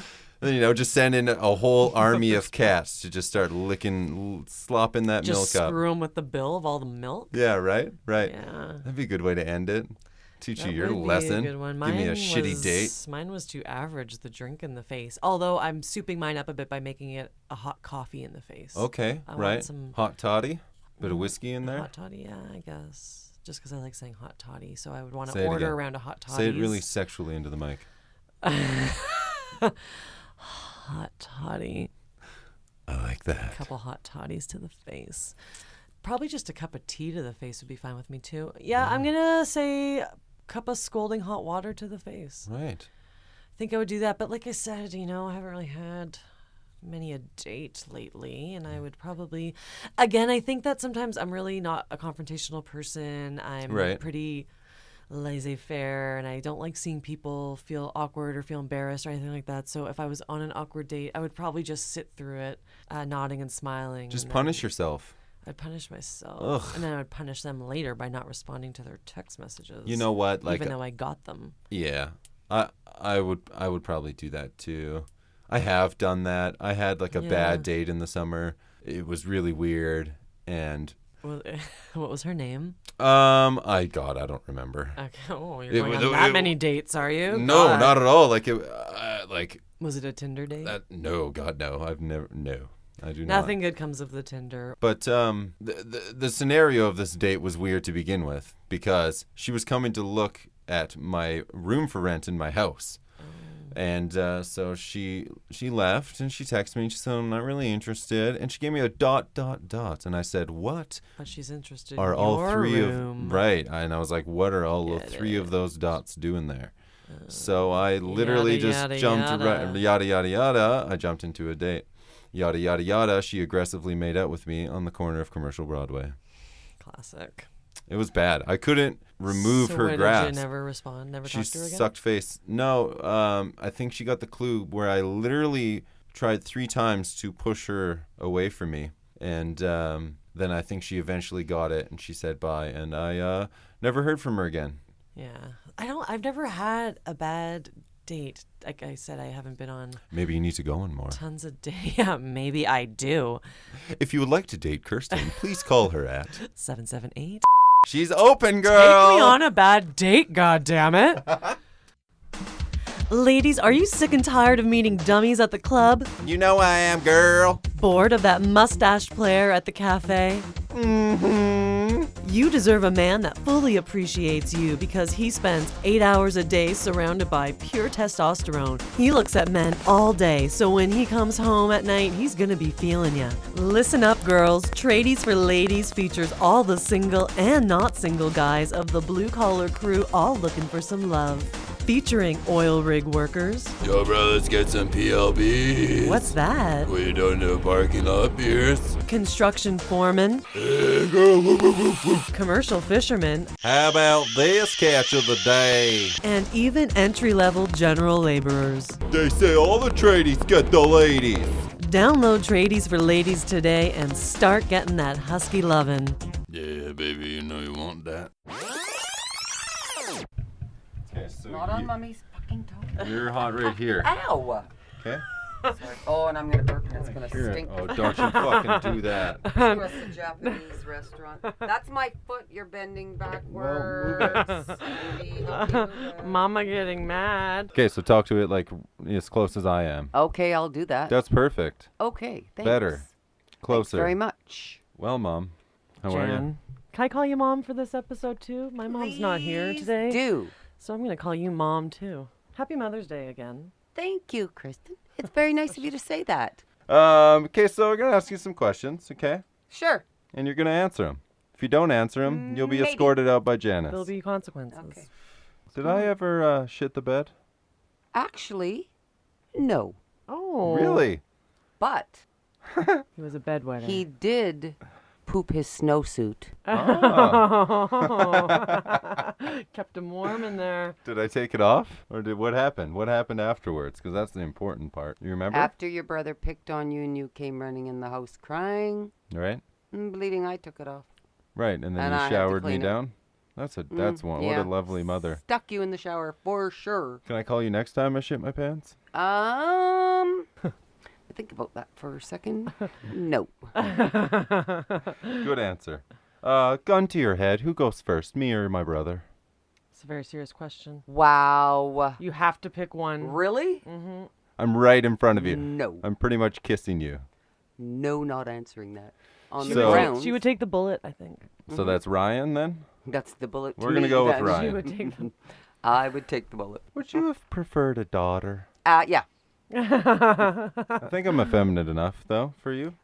you know, just send in a whole army of cats to just start slopping that Just milk up. screw them with the bill of all the milk. Yeah, right. Yeah. That'd be a good way to end it. Teach That you your would be lesson. A good one. Give me a Mine shitty date. Mine was too average, the drink in the face. Although I'm souping mine up a bit by making it a hot coffee in the face. Okay, I want right. some Hot toddy, bit of whiskey in there. hot toddy, yeah, I guess. Just because I like saying hot toddy, so I would want Say to it order again. around a hot toddy. Say it really sexually into the mic. Hot toddy. I like that. A couple hot toddies to the face. Probably just a cup of tea to the face would be fine with me too. Yeah, I'm gonna say a cup of scalding hot water to the face. Right. I think I would do that, but like I said, I haven't really had many a date lately, and I would probably, again, I think that sometimes I'm really not a confrontational person. I'm Right. pretty laissez-faire, and I don't like seeing people feel awkward or feel embarrassed or anything like that. So if I was on an awkward date, I would probably just sit through it, nodding and smiling. Just and punish then yourself. I'd punish myself, Ugh. and then I would punish them later by not responding to their text messages. You know what? Like, even though I got them. yeah, I would probably do that too. I have done that. I had like a bad date in the summer. It was really weird, and What was her name? I don't remember. Okay. Oh, you're It going was- on that it- many dates, are you? No, God. not at all. Like like Was it a Tinder date? that. No, God, no. I've never. No, I do Nothing not. good comes of the Tinder. But the scenario of this date was weird to begin with because she was coming to look at my room for rent in my house. And so she left and she texted me and she said, I'm not really interested. And she gave me a ... And I said, what But she's interested are in all your three room. of... Right. And I was like, what are all Get three of it. those dots doing there? So I literally Yada, just yada, jumped yada. right... Yada, yada, yada. I jumped into a date. Yada, yada, yada. She aggressively made out with me on the corner of Commercial Broadway. Classic. It was bad. I couldn't remove So her why grasp. Did you never respond? Never She talk to her again? sucked face. No, I think she got the clue where I literally tried 3 times to push her away from me. And then I think she eventually got it and she said bye. And I never heard from her again. Yeah. I've never had a bad date. Like I said, I haven't been on Maybe you need to go on more. tons of dates. Yeah, maybe I do. If you would like to date Kirsten, please call her at... 778. She's open, Take girl! me on a bad date, goddammit. Ladies, are you sick and tired of meeting dummies at the club? You know I am, girl. Bored of that mustached player at the cafe? Mm-hmm. You deserve a man that fully appreciates you because he spends 8 hours a day surrounded by pure testosterone. He looks at men all day, so when he comes home at night, he's gonna be feeling ya. Listen up, girls. Tradies for Ladies features all the single and not single guys of the blue collar crew all looking for some love. Featuring oil rig workers. Yo, bro, let's get some PLB. What's that? We don't know parking lot beers. Construction foremen. Hey, girl, woo, woo, woo, woo. Commercial fishermen. How about this catch of the day? And even entry-level general laborers. They say all the tradies get the ladies. Download Tradies for Ladies today and start getting that husky lovin'. Yeah, baby, you know you want that. Okay, so Not on mommy's fucking toe. you're hot right here. Ow! Okay? Sorry. Oh, and I'm gonna burp and it's gonna Here. stink. Oh, don't you fucking do that. Trust a Japanese restaurant. That's my foot. You're bending backwards. Sandy, help me move it. Mama getting mad. Okay, so talk to it like as close as I am. Okay, I'll do that. That's perfect. Okay, thanks. Better. Closer. Thanks very much. Well, Mom, how are you? Jan, can I call you Mom for this episode too? My mom's not here Please today. Do. So I'm going to call you Mom too. Happy Mother's Day again. Thank you, Kristen. It's very nice of you to say that. Okay, so we're going to ask you some questions, okay? Sure. And you're going to answer them. If you don't answer them, you'll be Maybe. escorted out by Janice. There'll be consequences. Okay. Did I ever shit the bed? Actually, no. Oh. Really? But He was a bedwetter. he did poop his snowsuit. Kept him warm in there. Did I take it off? Or what happened? What happened afterwards? Because that's the important part. You remember? After your brother picked on you and you came running in the house crying Right? and bleeding, I took it off. Right, and then And I you had to showered me clean it. down? That's one. Yeah. What a lovely mother. Stuck you in the shower for sure. Can I call you next time I shit my pants? Think about that for a second. No. Good answer. Gun to your head. Who goes first, me or my brother? It's a very serious question. Wow. You have to pick one. Really? I'm right in front of you. No. I'm pretty much kissing you. No, not answering that. On So- the ground. She would take the bullet, I think. So that's Ryan then? That's the bullet. We're gonna go with then. Ryan. She would take the I would take the bullet. Would you have preferred a daughter? Yeah. I think I'm effeminate enough, though, for you.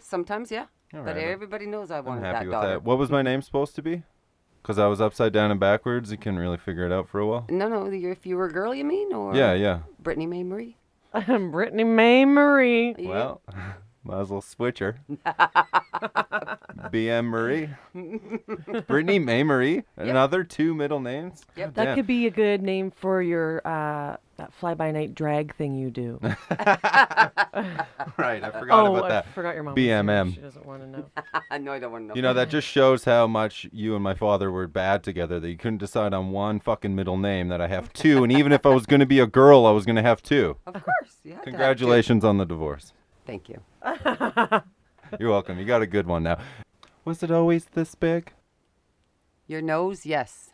Sometimes, yeah. All But right. everybody knows I I'm wanted happy that with daughter. that. What was my name supposed to be? Because I was upside down and backwards. You couldn't really figure it out for a while. No, if you were a girl, you mean? Or Yeah. Brittany Mae Marie? I'm Brittany Mae Marie. Yeah. Well, might as well switch her. BM Marie. Brittany Mae Marie. Another 2 middle names. Yep. That Damn. could be a good name for your that fly-by-night drag thing you do. Right, I forgot about I that. forgot your mom. BMM. She doesn't want to know. No, I don't want to know. You know, that just shows how much you and my father were bad together, that you couldn't decide on one fucking middle name, that I have 2, and even if I was going to be a girl, I was going to have 2. Of course. You had to have Congratulations on the divorce. two. Thank you. You're welcome. You got a good one now. Was it always this big? Your nose, yes.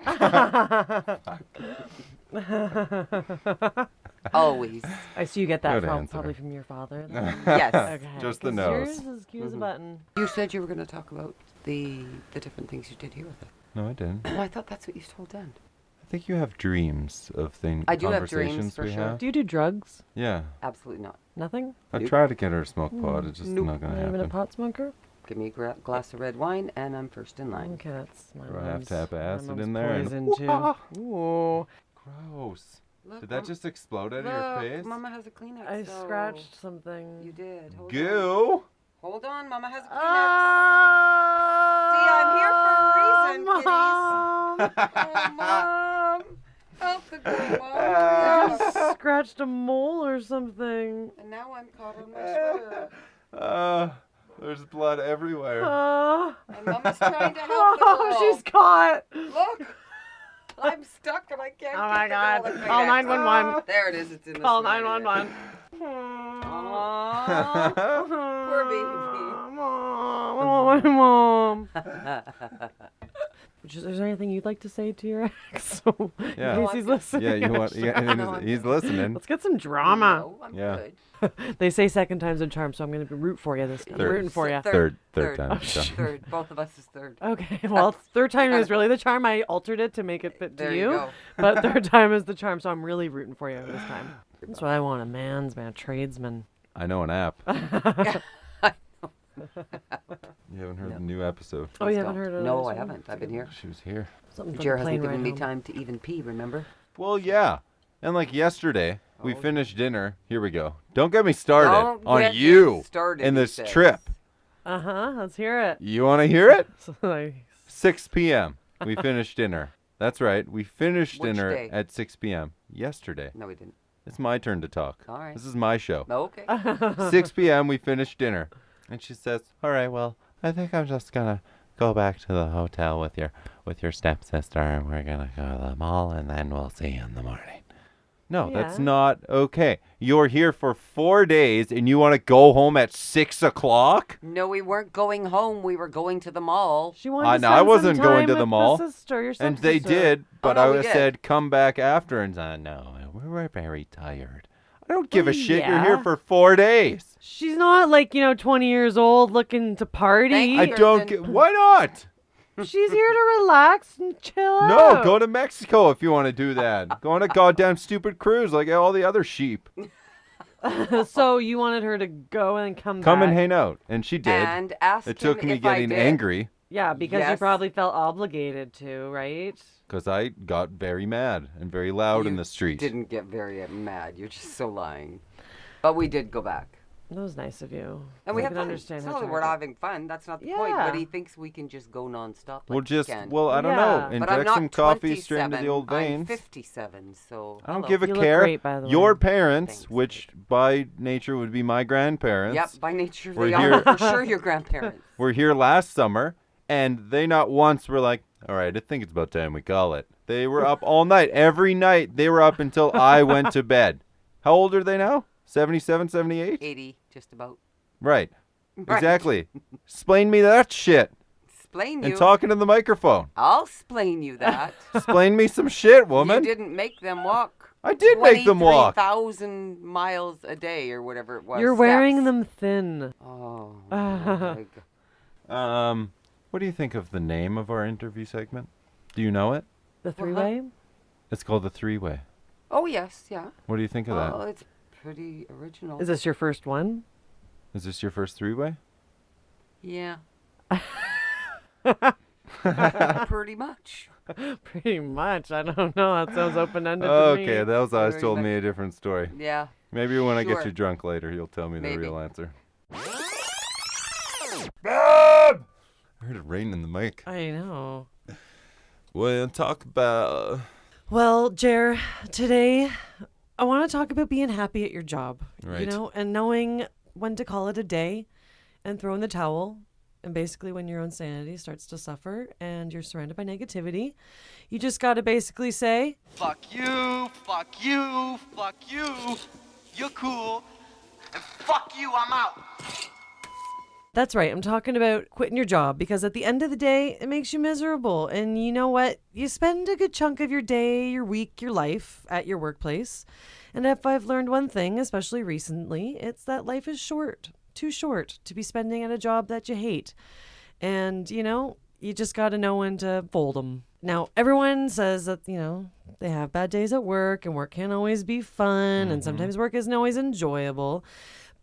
Always. I see you get that Good from answer. probably from your father. then. Yes. Okay. Just the 'cause nose. Yours is cute as a button. You said you were going to talk about the different things you did here with it. No, I didn't. Oh, I thought that's what you told Dan. I think you have dreams of things. I do have dreams, conversations for we sure. have. Do you do drugs? Yeah. Absolutely not. Nothing? I Nope. tried to get her to smoke pot. It's just Nope. not going to Not even a happen. pot smoker? Give me a glass of red wine, and I'm first in line. Okay, that's my Do I have mom's. to have my acid mom's in there and- Poison too. Ooh. Gross. Look, Did that just explode out of your look, face? Mama has a Kleenex. I so- scratched something. You did. Hold On. Goo. Hold on, Mama has a Kleenex. See, I'm here for a reason, Mom. Oh, Mom. Help the good Mom. I scratched a mole or something. And now I'm caught on my sweater. There's blood everywhere. And Mama's trying to help the girl. Oh, she's caught. Look. I'm stuck and I can't Oh get my the God. girl to Call Kleenex. 911. There it is. It's in the Call sweater. 911. Aw. Poor baby. Mom. Is there anything you'd like to say to your ex? So, Yeah. In case he's listening. Yeah, you want? Yeah, No, I'm he's good. listening. Let's get some drama. No, I'm Yeah. good. They say second time's a charm, so I'm going to root for you this time. Third. Rooting for you. Third Third. time. So. Third. Both of us is third. Okay, well, third time is really the charm. I altered it to make it fit to There you go. But third time is the charm, so I'm really rooting for you this time. That's what I want, a man's man, a tradesman. I know an app. You haven't heard the new episode. Oh, you haven't heard of No, this I one? haven't. I've been here. She was here. Something for Jer the plane hasn't given ride me home. time to even pee, remember? Well, yeah. And like yesterday, we finished dinner. Here we go. Don't get me started Don't on get you me started, in he this says. trip. Uh-huh, let's hear it. You want to hear it? So, like, 6 p.m. We finished dinner. That's right. We finished Which dinner day? at 6 p.m. yesterday. No, we didn't. It's my turn to talk. All right. This is my show. Okay. 6 p.m. we finished dinner. And she says, "All right, well, I think I'm just going to go back to the hotel with your stepsister, and we're going to go to the mall, and then we'll see you in the morning." No, that's Yeah. not okay. You're here for 4 days, and you want to go home at 6 o'clock? No, we weren't going home. We were going to the mall. she wanted to no, I spend wasn't some going time to the with mall. sister, your And they stepsister. did, but no, we I did. said, come back after, and said, no, we're very tired. I don't give a shit. You're here yeah. for 4 days. She's not like, 20 years old looking to party. Thank I you. don't Kirsten. get. Why not? She's here to relax and chill No, out. go to Mexico if you want to do that. Go on a goddamn stupid cruise like all the other sheep. So you wanted her to go and come Come back. and hang out, and she did. And asked It took him me if I getting did. angry Yeah, because you Yes. probably felt obligated to, right? because I got very mad and very loud in You the street. Didn't get very mad. You're just so lying. But we did go back. That was nice of you. And we I had can fun. understand It's how not that tired we're you are. having fun. That's not the point. Yeah. But he thinks we can just go nonstop. Well, Like just we can. well, I don't Yeah. know. But I'm Inject not some coffee straight into 27. the old I'm veins. 57, so I don't hello. give a You look care. great, by the way. Your parents, Thanks, which by nature would be my grandparents, Yep, by nature We're they are here- for sure your grandparents. were here last summer, and they not once were like, "All right, I think it's about time we call it." They were up all night. Every night they were up until I went to bed. How old are they now? 77, 78? 80, just about. Right. Right. Exactly. Explain me that shit. Explain And you. talking to the microphone. I'll explain you that. Explain me some shit, You woman. didn't make them walk. I did make them walk. 23,000 miles a day or whatever it was. You're wearing steps. them thin. Oh, my God. What do you think of the name of our interview segment? Do you know it? The three-way? It's called the three-way. Oh, yes, yeah. What do you think of Oh, that? it's pretty original. Is this your first one? Is this your first three-way? Yeah. Pretty much. Pretty much. I don't know. That sounds open-ended to me. Okay, those eyes Very told much. me a different story. Yeah. Maybe when I get Sure. you drunk later, you'll tell me the Maybe. real answer. Bob! I heard it rain in the mic. I know. We'll talk about... Well, Jer, today I want to talk about being happy at your job. Right. You know, and knowing when to call it a day and throw in the towel. And basically when your own sanity starts to suffer and you're surrounded by negativity, you just got to basically say, Fuck you, fuck you, fuck you. You're cool. And fuck you, I'm out. that's right. I'm talking about quitting your job because at the end of the day, it makes you miserable. And you know what? You spend a good chunk of your day, your week, your life at your workplace. And if I've learned one thing, especially recently, it's that life is short, too short to be spending at a job that you hate. And, you know, you just got to know when to fold them. Now, everyone says that, you know, they have bad days at work and work can't always be fun and sometimes work isn't always enjoyable.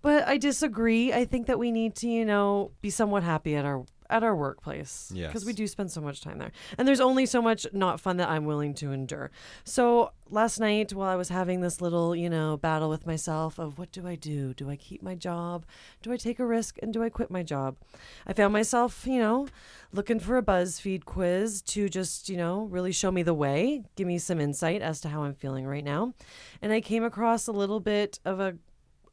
But I disagree. I think that we need to, you know, be somewhat happy at our workplace. Yes. Because we do spend so much time there. And there's only so much not fun that I'm willing to endure. So last night while I was having this little, you know, battle with myself of what do I do? Do I keep my job? Do I take a risk? And do I quit my job? I found myself, you know, looking for a BuzzFeed quiz to just, you know, really show me the way, give me some insight as to how I'm feeling right now. And I came across a little bit of a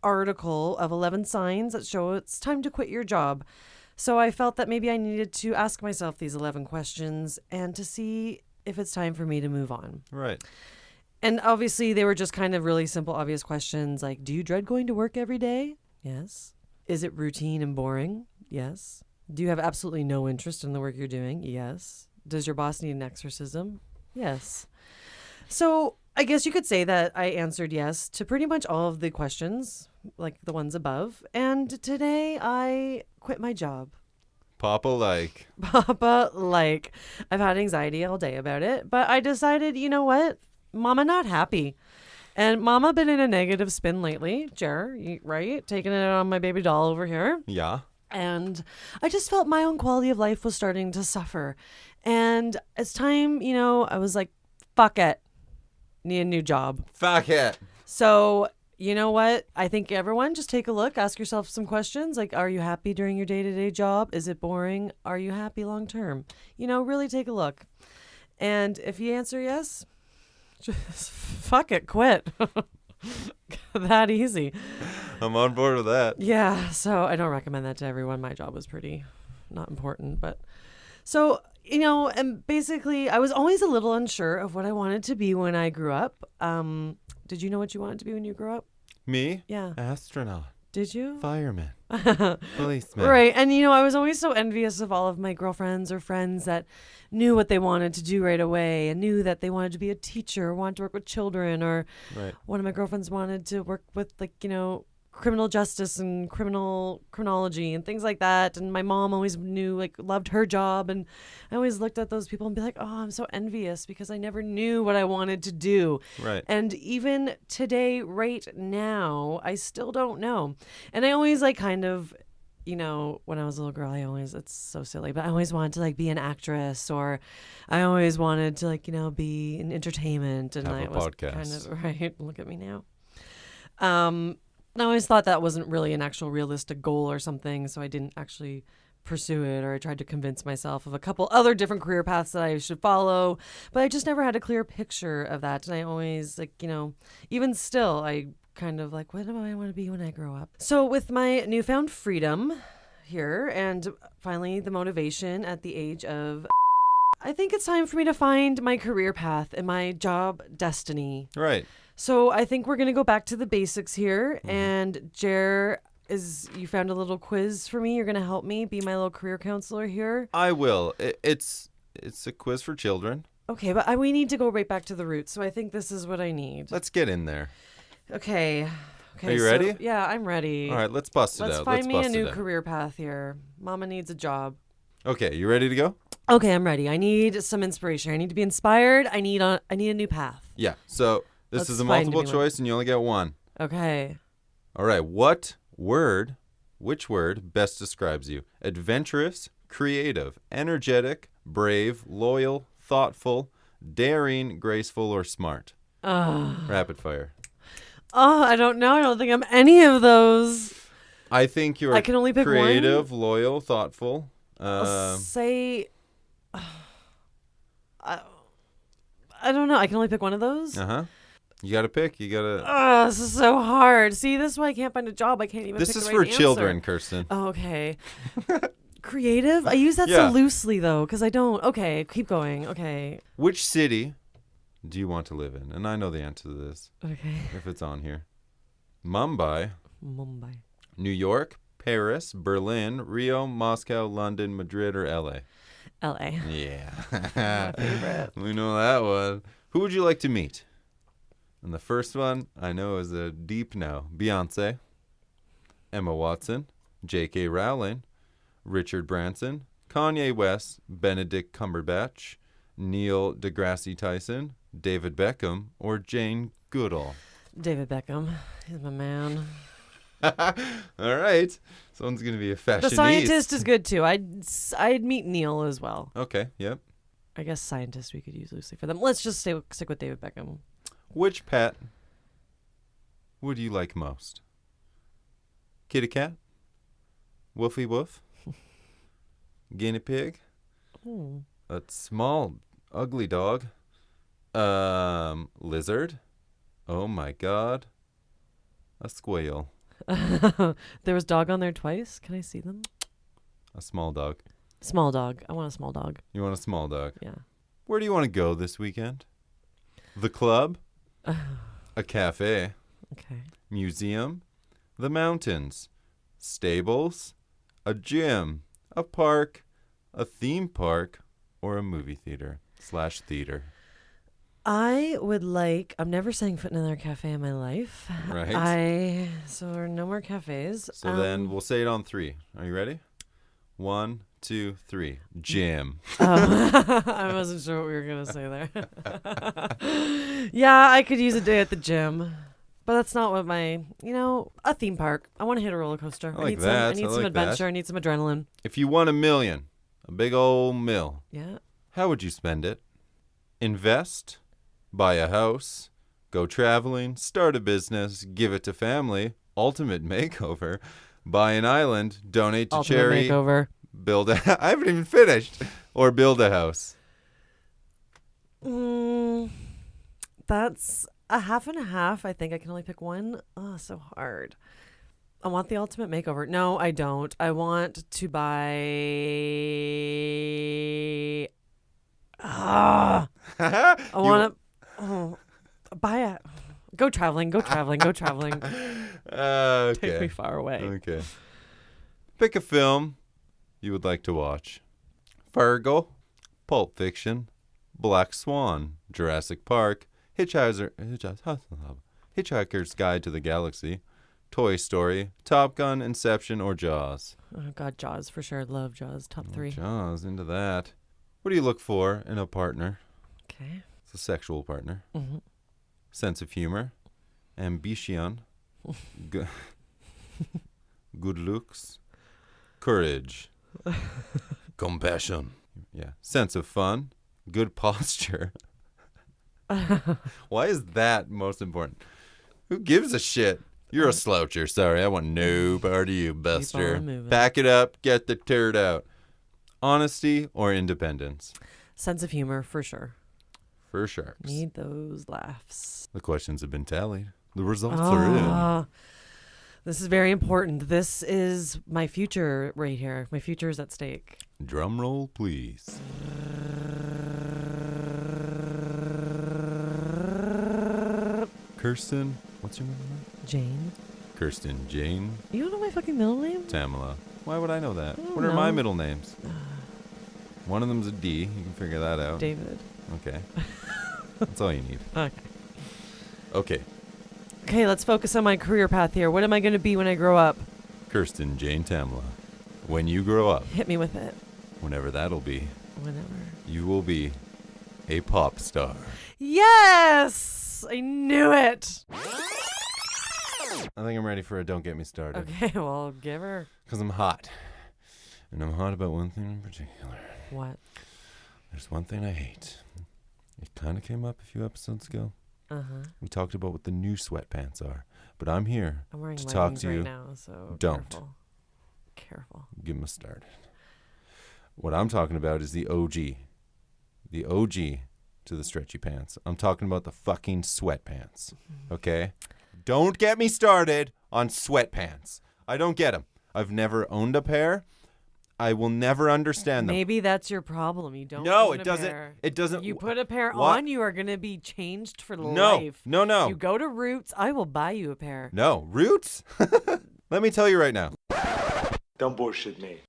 article of 11 signs that show it's time to quit your job. So I felt that maybe I needed to ask myself these 11 questions and to see if it's time for me to move on. Right. And obviously they were just kind of really simple, obvious questions like, do you dread going to work every day? Yes. Is it routine and boring? Yes. Do you have absolutely no interest in the work you're doing? Yes. Does your boss need an exorcism? Yes. So I guess you could say that I answered yes to pretty much all of the questions, like the ones above. And today I quit my job. Papa like. Papa, like, I've had anxiety all day about it, but I decided, you know what? Mama not happy. And Mama been in a negative spin lately, Jer, right? Taking it on my baby doll over here. Yeah. And I just felt my own quality of life was starting to suffer. And it's time, you know, I was like, fuck it. Need a new job. Fuck it. So, you know what? I think everyone just take a look, ask yourself some questions like, are you happy during your day-to-day job? Is it boring? Are you happy long term? You know, really take a look. And if you answer yes, just fuck it, quit. That easy. I'm on board with that. Yeah, so I don't recommend that to everyone. My job was pretty not important, but so, you know, and basically I was always a little unsure of what I wanted to be when I grew up. Did you know what you wanted to be when you grew up? Me? Yeah. Astronaut. Did you? Fireman. Policeman. Right. And, you know, I was always so envious of all of my girlfriends or friends that knew what they wanted to do right away and knew that they wanted to be a teacher or wanted to work with children. Or Right. one of my girlfriends wanted to work with, like, you know, criminal justice and criminology and things like that. And my mom always knew, like, loved her job. And I always looked at those people and be like, oh, I'm so envious because I never knew what I wanted to do. Right. And even today, right now, I still don't know. And I always, like, kind of, you know, when I was a little girl, it's so silly, but I always wanted to, like, be an actress, or I always wanted to, like, you know, be in entertainment. And Have I a was podcast. kind of, right, look at me now. I always thought that wasn't really an actual realistic goal or something, so I didn't actually pursue it, or I tried to convince myself of a couple other different career paths that I should follow, but I just never had a clear picture of that. And I always, like, you know, even still, I kind of like, what do I want to be when I grow up? So with my newfound freedom here and finally the motivation at the age of, I think it's time for me to find my career path and my job destiny. Right. So I think we're going to go back to the basics here. And Jer, you found a little quiz for me. You're going to help me be my little career counselor here. I will. It's a quiz for children. Okay, but we need to go right back to the roots. So I think this is what I need. Let's get in there. Okay. Are you ready? Yeah, I'm ready. All right, let's bust it Let's out. find me a bust new it out. career path here. Mama needs a job. Okay, you ready to go? Okay, I'm ready. I need some inspiration. I need to be inspired. I need a new path. Yeah. So this That's is a fine to multiple be one. choice, and you only get one. Okay. All right. Which word best describes you? Adventurous, creative, energetic, brave, loyal, thoughtful, daring, graceful, or smart? Rapid fire. Oh, I don't know. I don't think I'm any of those. I think you're I can only pick creative, loyal, thoughtful. I'll say. I don't know. I can only pick one of those. Uh-huh. You got to pick. You got to... Oh, this is so hard. See, this is why I can't find a job. I can't even This pick is the for right answer. children, Kirsten. Oh, okay. Creative? I use that Yeah. so loosely, though, because I don't. Okay, keep going. Okay. Which city do you want to live in? And I know the answer to this, Okay. if it's on here. Mumbai, Mumbai. New York, Paris, Berlin, Rio, Moscow, London, Madrid, or L.A.? L.A. Yeah. My favorite. We know that one. Who would you like to meet? And the first one I know is a deep no. Beyonce, Emma Watson, J.K. Rowling, Richard Branson, Kanye West, Benedict Cumberbatch, Neil deGrasse Tyson, David Beckham, or Jane Goodall? David Beckham. He's my man. All right. Someone's going to be a fashionista. The scientist is good, too. I'd meet Neil as well. Okay, yep. I guess scientist we could use loosely for them. Let's just stick with David Beckham. Which pet would you like most? Kitty cat? Woofy woof? Guinea pig? Oh. A small, ugly dog? Lizard? Oh my god. A squirrel. There was dog on there twice. Can I see them? A small dog. Small dog. I want a small dog. You want a small dog? Yeah. Where do you want to go this weekend? The club? A cafe? Okay. Museum? The mountains? Stables? A gym? A park? A theme park? Or a movie theater/theater? I would like. I'm never setting foot in another cafe in my life. Right. So no more cafes. So then we'll say it on 3. Are you ready? 1, 2, 3. Gym. I wasn't sure what we were gonna say there. Yeah, I could use a day at the gym, but that's not what my. A theme park. I want to hit a roller coaster. I like need that. some. I need I some like adventure. that. I need some adrenaline. If you won $1 million, a big old mill, Yeah. how would you spend it? Invest? Buy a house? Go traveling? Start a business? Give it to family? Ultimate makeover? Buy an island? Donate to Ultimate charity? makeover. Build a... I haven't even finished. Or build a house. That's a half and a half. I think I can only pick one. Oh, so hard. I want the ultimate makeover. No, I don't. I want to buy. I want to buy a. Go traveling. Go traveling. Go traveling. Okay. Take me far away. Okay. Pick a film you would like to watch. Fargo, Pulp Fiction, Black Swan, Jurassic Park, Hitchhiker's Guide to the Galaxy, Toy Story, Top Gun, Inception, or Jaws. Oh God, Jaws for sure. Love Jaws. Top 3. Jaws, into that. What do you look for in a partner? Okay. It's a sexual partner. Mm-hmm. Sense of humor, ambition, good looks, courage, compassion. Yeah. Sense of fun, good posture. Why is that most important? Who gives a shit? You're a sloucher. Sorry, I want no part of you, Buster. on moving. Pack it up, get the turd out. Honesty or independence? Sense of humor for sure. For sharks. Need those laughs. The questions have been tallied. The results are in. This is very important. This is my future right here. My future is at stake. Drum roll, please. Kirsten, what's your middle name? Jane. Kirsten Jane You don't know my fucking middle name? Tammela. Why would I know that? I don't What are my know. middle names? One of them's a D. You can figure that out. David. Okay. That's all you need. Okay. Okay. Okay, let's focus on my career path here. What am I going to be when I grow up? Kirsten Jane Tammela. When you grow up, Hit me with it. Whenever that'll be, Whenever. you will be a pop star. Yes! I knew it. I think I'm ready for a Don't Get Me Started. Okay, well, give her. Because I'm hot. And I'm hot about one thing in particular. What? There's one thing I hate. It kind of came up a few episodes ago. Uh-huh. We talked about what the new sweatpants are. But I'm here I'm wearing to leggings talk to right you. now, so Don't. Careful. Get me started. What I'm talking about is the OG. The OG to the stretchy pants. I'm talking about the fucking sweatpants. Okay? Don't get me started on sweatpants. I don't get them. I've never owned a pair. I will never understand them. Maybe that's your problem. You don't. No, own it a doesn't. pair. It doesn't. You put a pair What? on, you are going to be changed for No, life. no. You go to Roots, I will buy you a pair. No, Roots? Let me tell you right now. Don't bullshit me.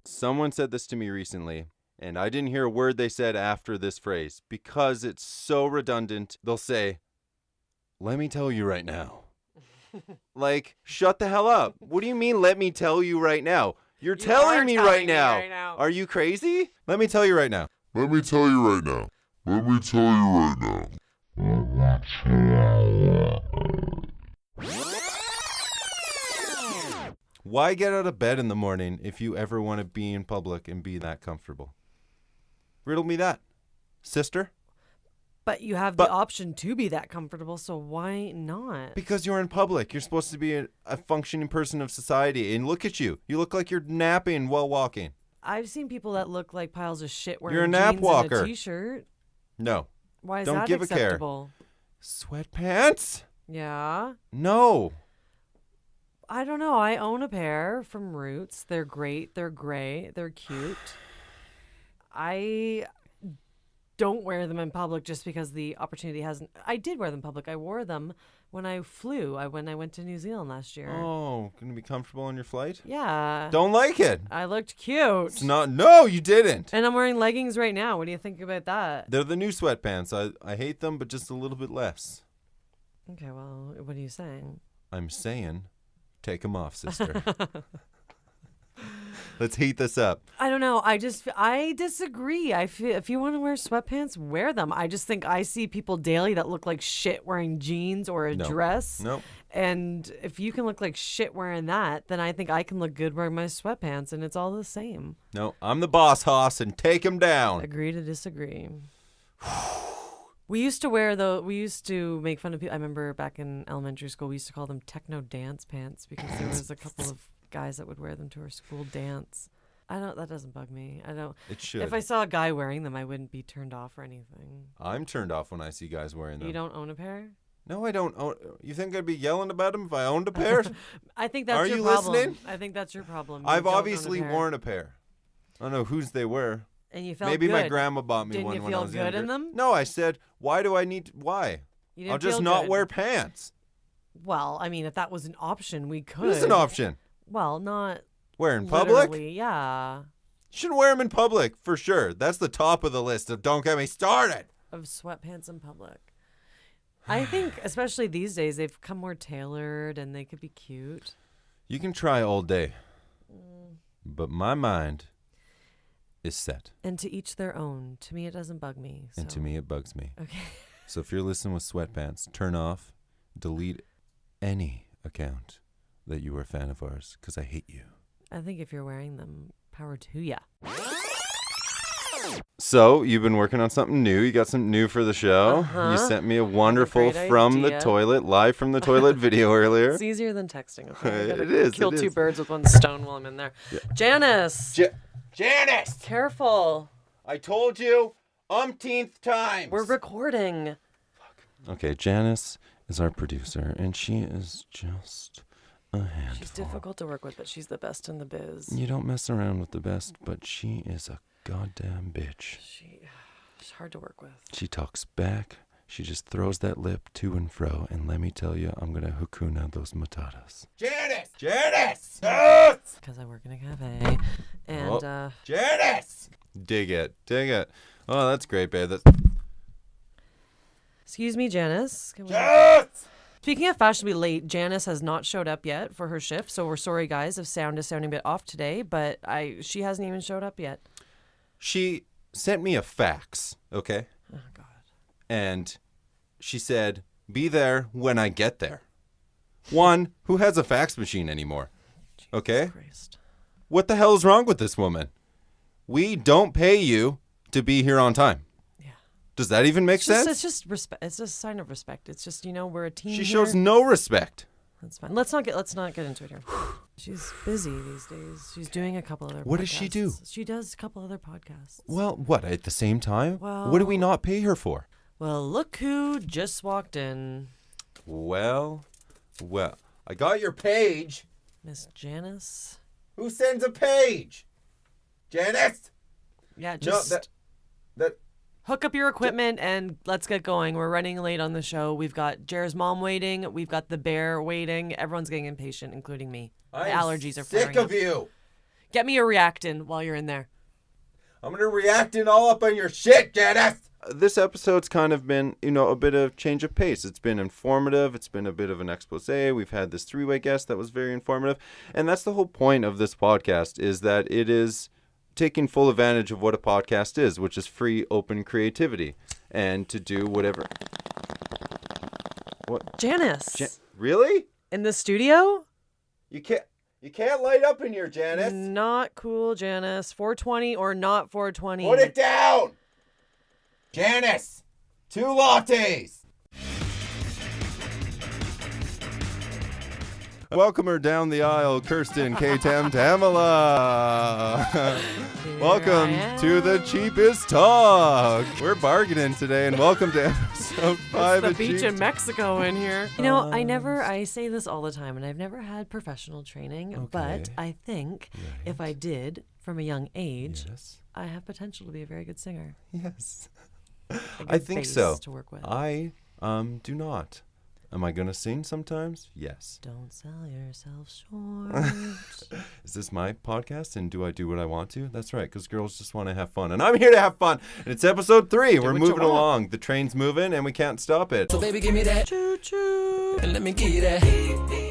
Someone said this to me recently, and I didn't hear a word they said after this phrase because it's so redundant. They'll say, "Let me tell you right now." Like, shut the hell up. What do you mean, let me tell you right now? You're telling me right now. Are you crazy? Let me tell you right now. Let me tell you right now. Let me tell you right now. Why get out of bed in the morning if you ever want to be in public and be that comfortable? Riddle me that, sister. But you have the option to be that comfortable, so why not? Because you're in public. You're supposed to be a functioning person of society. And look at you. You look like you're napping while walking. I've seen people that look like piles of shit wearing You're a nap jeans walker. and a t-shirt. No. Why is Don't that give a care. acceptable? Sweatpants? Yeah. No. I don't know. I own a pair from Roots. They're great. They're gray. They're cute. I don't wear them in public just because the opportunity hasn't. I did wear them in public. I wore them when I flew. When I went to New Zealand last year. Oh, gonna be comfortable on your flight? Yeah. Don't like it. I looked cute. It's not. No, you didn't. And I'm wearing leggings right now. What do you think about that? They're the new sweatpants. I hate them, but just a little bit less. Okay, well, what are you saying? I'm saying, take them off, sister. Let's heat this up. I don't know. I disagree. I feel if you want to wear sweatpants, wear them. I just think I see people daily that look like shit wearing jeans or a dress. Nope. And if you can look like shit wearing that, then I think I can look good wearing my sweatpants, and it's all the same. No, I'm the boss hoss and take them down. Agree to disagree. We used to make fun of people. I remember back in elementary school, we used to call them techno dance pants because there was a couple of guys that would wear them to our school dance. That doesn't bug me. I don't. It should. If I saw a guy wearing them, I wouldn't be turned off or anything. I'm turned off when I see guys wearing them. You don't own a pair? No, I don't own. You think I'd be yelling about them if I owned a pair? I think that's Are your you problem. listening? I think that's your problem. I've don't own a obviously pair. worn a pair. I don't know whose they were. And you felt Maybe good. my grandma bought me Didn't one you when feel I was good younger. in them? No, I said, why do I need? Why? You didn't I'll just feel not good. wear pants. Well, I mean, if that was an option, we could. It is an option. Well, not Wear in public? literally, yeah. Shouldn't wear them in public for sure. That's the top of the list of don't get me started. Of sweatpants in public. I think, especially these days, they've come more tailored and they could be cute. You can try all day, but my mind is set. And to each their own. To me, it doesn't bug me. And to me, it bugs me. Okay. So if you're listening with sweatpants, turn off, delete any account that you are a fan of ours, because I hate you. I think if you're wearing them, power to ya. So you've been working on something new. You got something new for the show. Uh-huh. You sent me a wonderful Great from the idea. toilet, live from the toilet video earlier. It's easier than texting. Okay? I gotta It is, kill it two is. birds with one stone while I'm in there. Yeah. Janice! Janice! Careful. I told you umpteenth times. We're recording. Okay, Janice is our producer, and she is just a handful. She's difficult to work with, but she's the best in the biz. You don't mess around with the best, but she is a goddamn bitch. She's hard to work with. She talks back. She just throws that lip to and fro, and let me tell you, I'm gonna hakuna those matatas. Janice! Janice! Because I work in a cafe. And, Janice! Dig it. Dig it. Oh, that's great, babe. That's... Excuse me, Janice. Can we... Speaking of fashionably late, Janice has not showed up yet for her shift, so we're sorry, guys, if sound is sounding a bit off today, but she hasn't even showed up yet. She sent me a fax, okay? Oh, God. And she said, be there when I get there. One, who has a fax machine anymore? Okay? Christ. What the hell is wrong with this woman? We don't pay you to be here on time. Yeah. Does that even make sense? It's just respect. It's just a sign of respect. It's just, we're a team. She here. shows no respect. That's fine. Let's not get into it here. She's busy these days. She's doing a couple other podcasts. What does she do? She does a couple other podcasts. Well, what, at the same time? Well- What do we not pay her for? Well, look who just walked in. Well, I got your page. Miss Janice. Who sends a page? Janice? Yeah, just that hook up your equipment and let's get going. We're running late on the show. We've got Jer's mom waiting. We've got the bear waiting. Everyone's getting impatient, including me. My allergies are sick flaring of up. you. Get me a Reactin while you're in there. I'm going to react all up on your shit, Janice. This episode's kind of been, a bit of change of pace. It's been informative. It's been a bit of an expose. We've had this 3-way guest that was very informative. And that's the whole point of this podcast, is that it is taking full advantage of what a podcast is, which is free, open creativity. And to do whatever. What? Janice. Really? In the studio? You can't light up in here, Janice. Not cool, Janice. 420 or not 420. Put it down! Janice! 2 lattes! Welcome her down the aisle, Kirsten Tammela. Welcome to the cheapest talk. We're bargaining today, and welcome to episode 5 the of beach Cheap in Mexico in here. I say this all the time, and I've never had professional training, but I think if I did from a young age, Yes. I have potential to be a very good singer. Yes. A I good think bass so. To work with. I do not. Am I going to sing sometimes? Yes. Don't sell yourself short. Is this my podcast, and do I do what I want to? That's right, because girls just want to have fun, and I'm here to have fun. And it's episode 3. We're what you moving want. along. The train's moving, and we can't stop it. So baby, give me that. Choo choo. And let me give you that.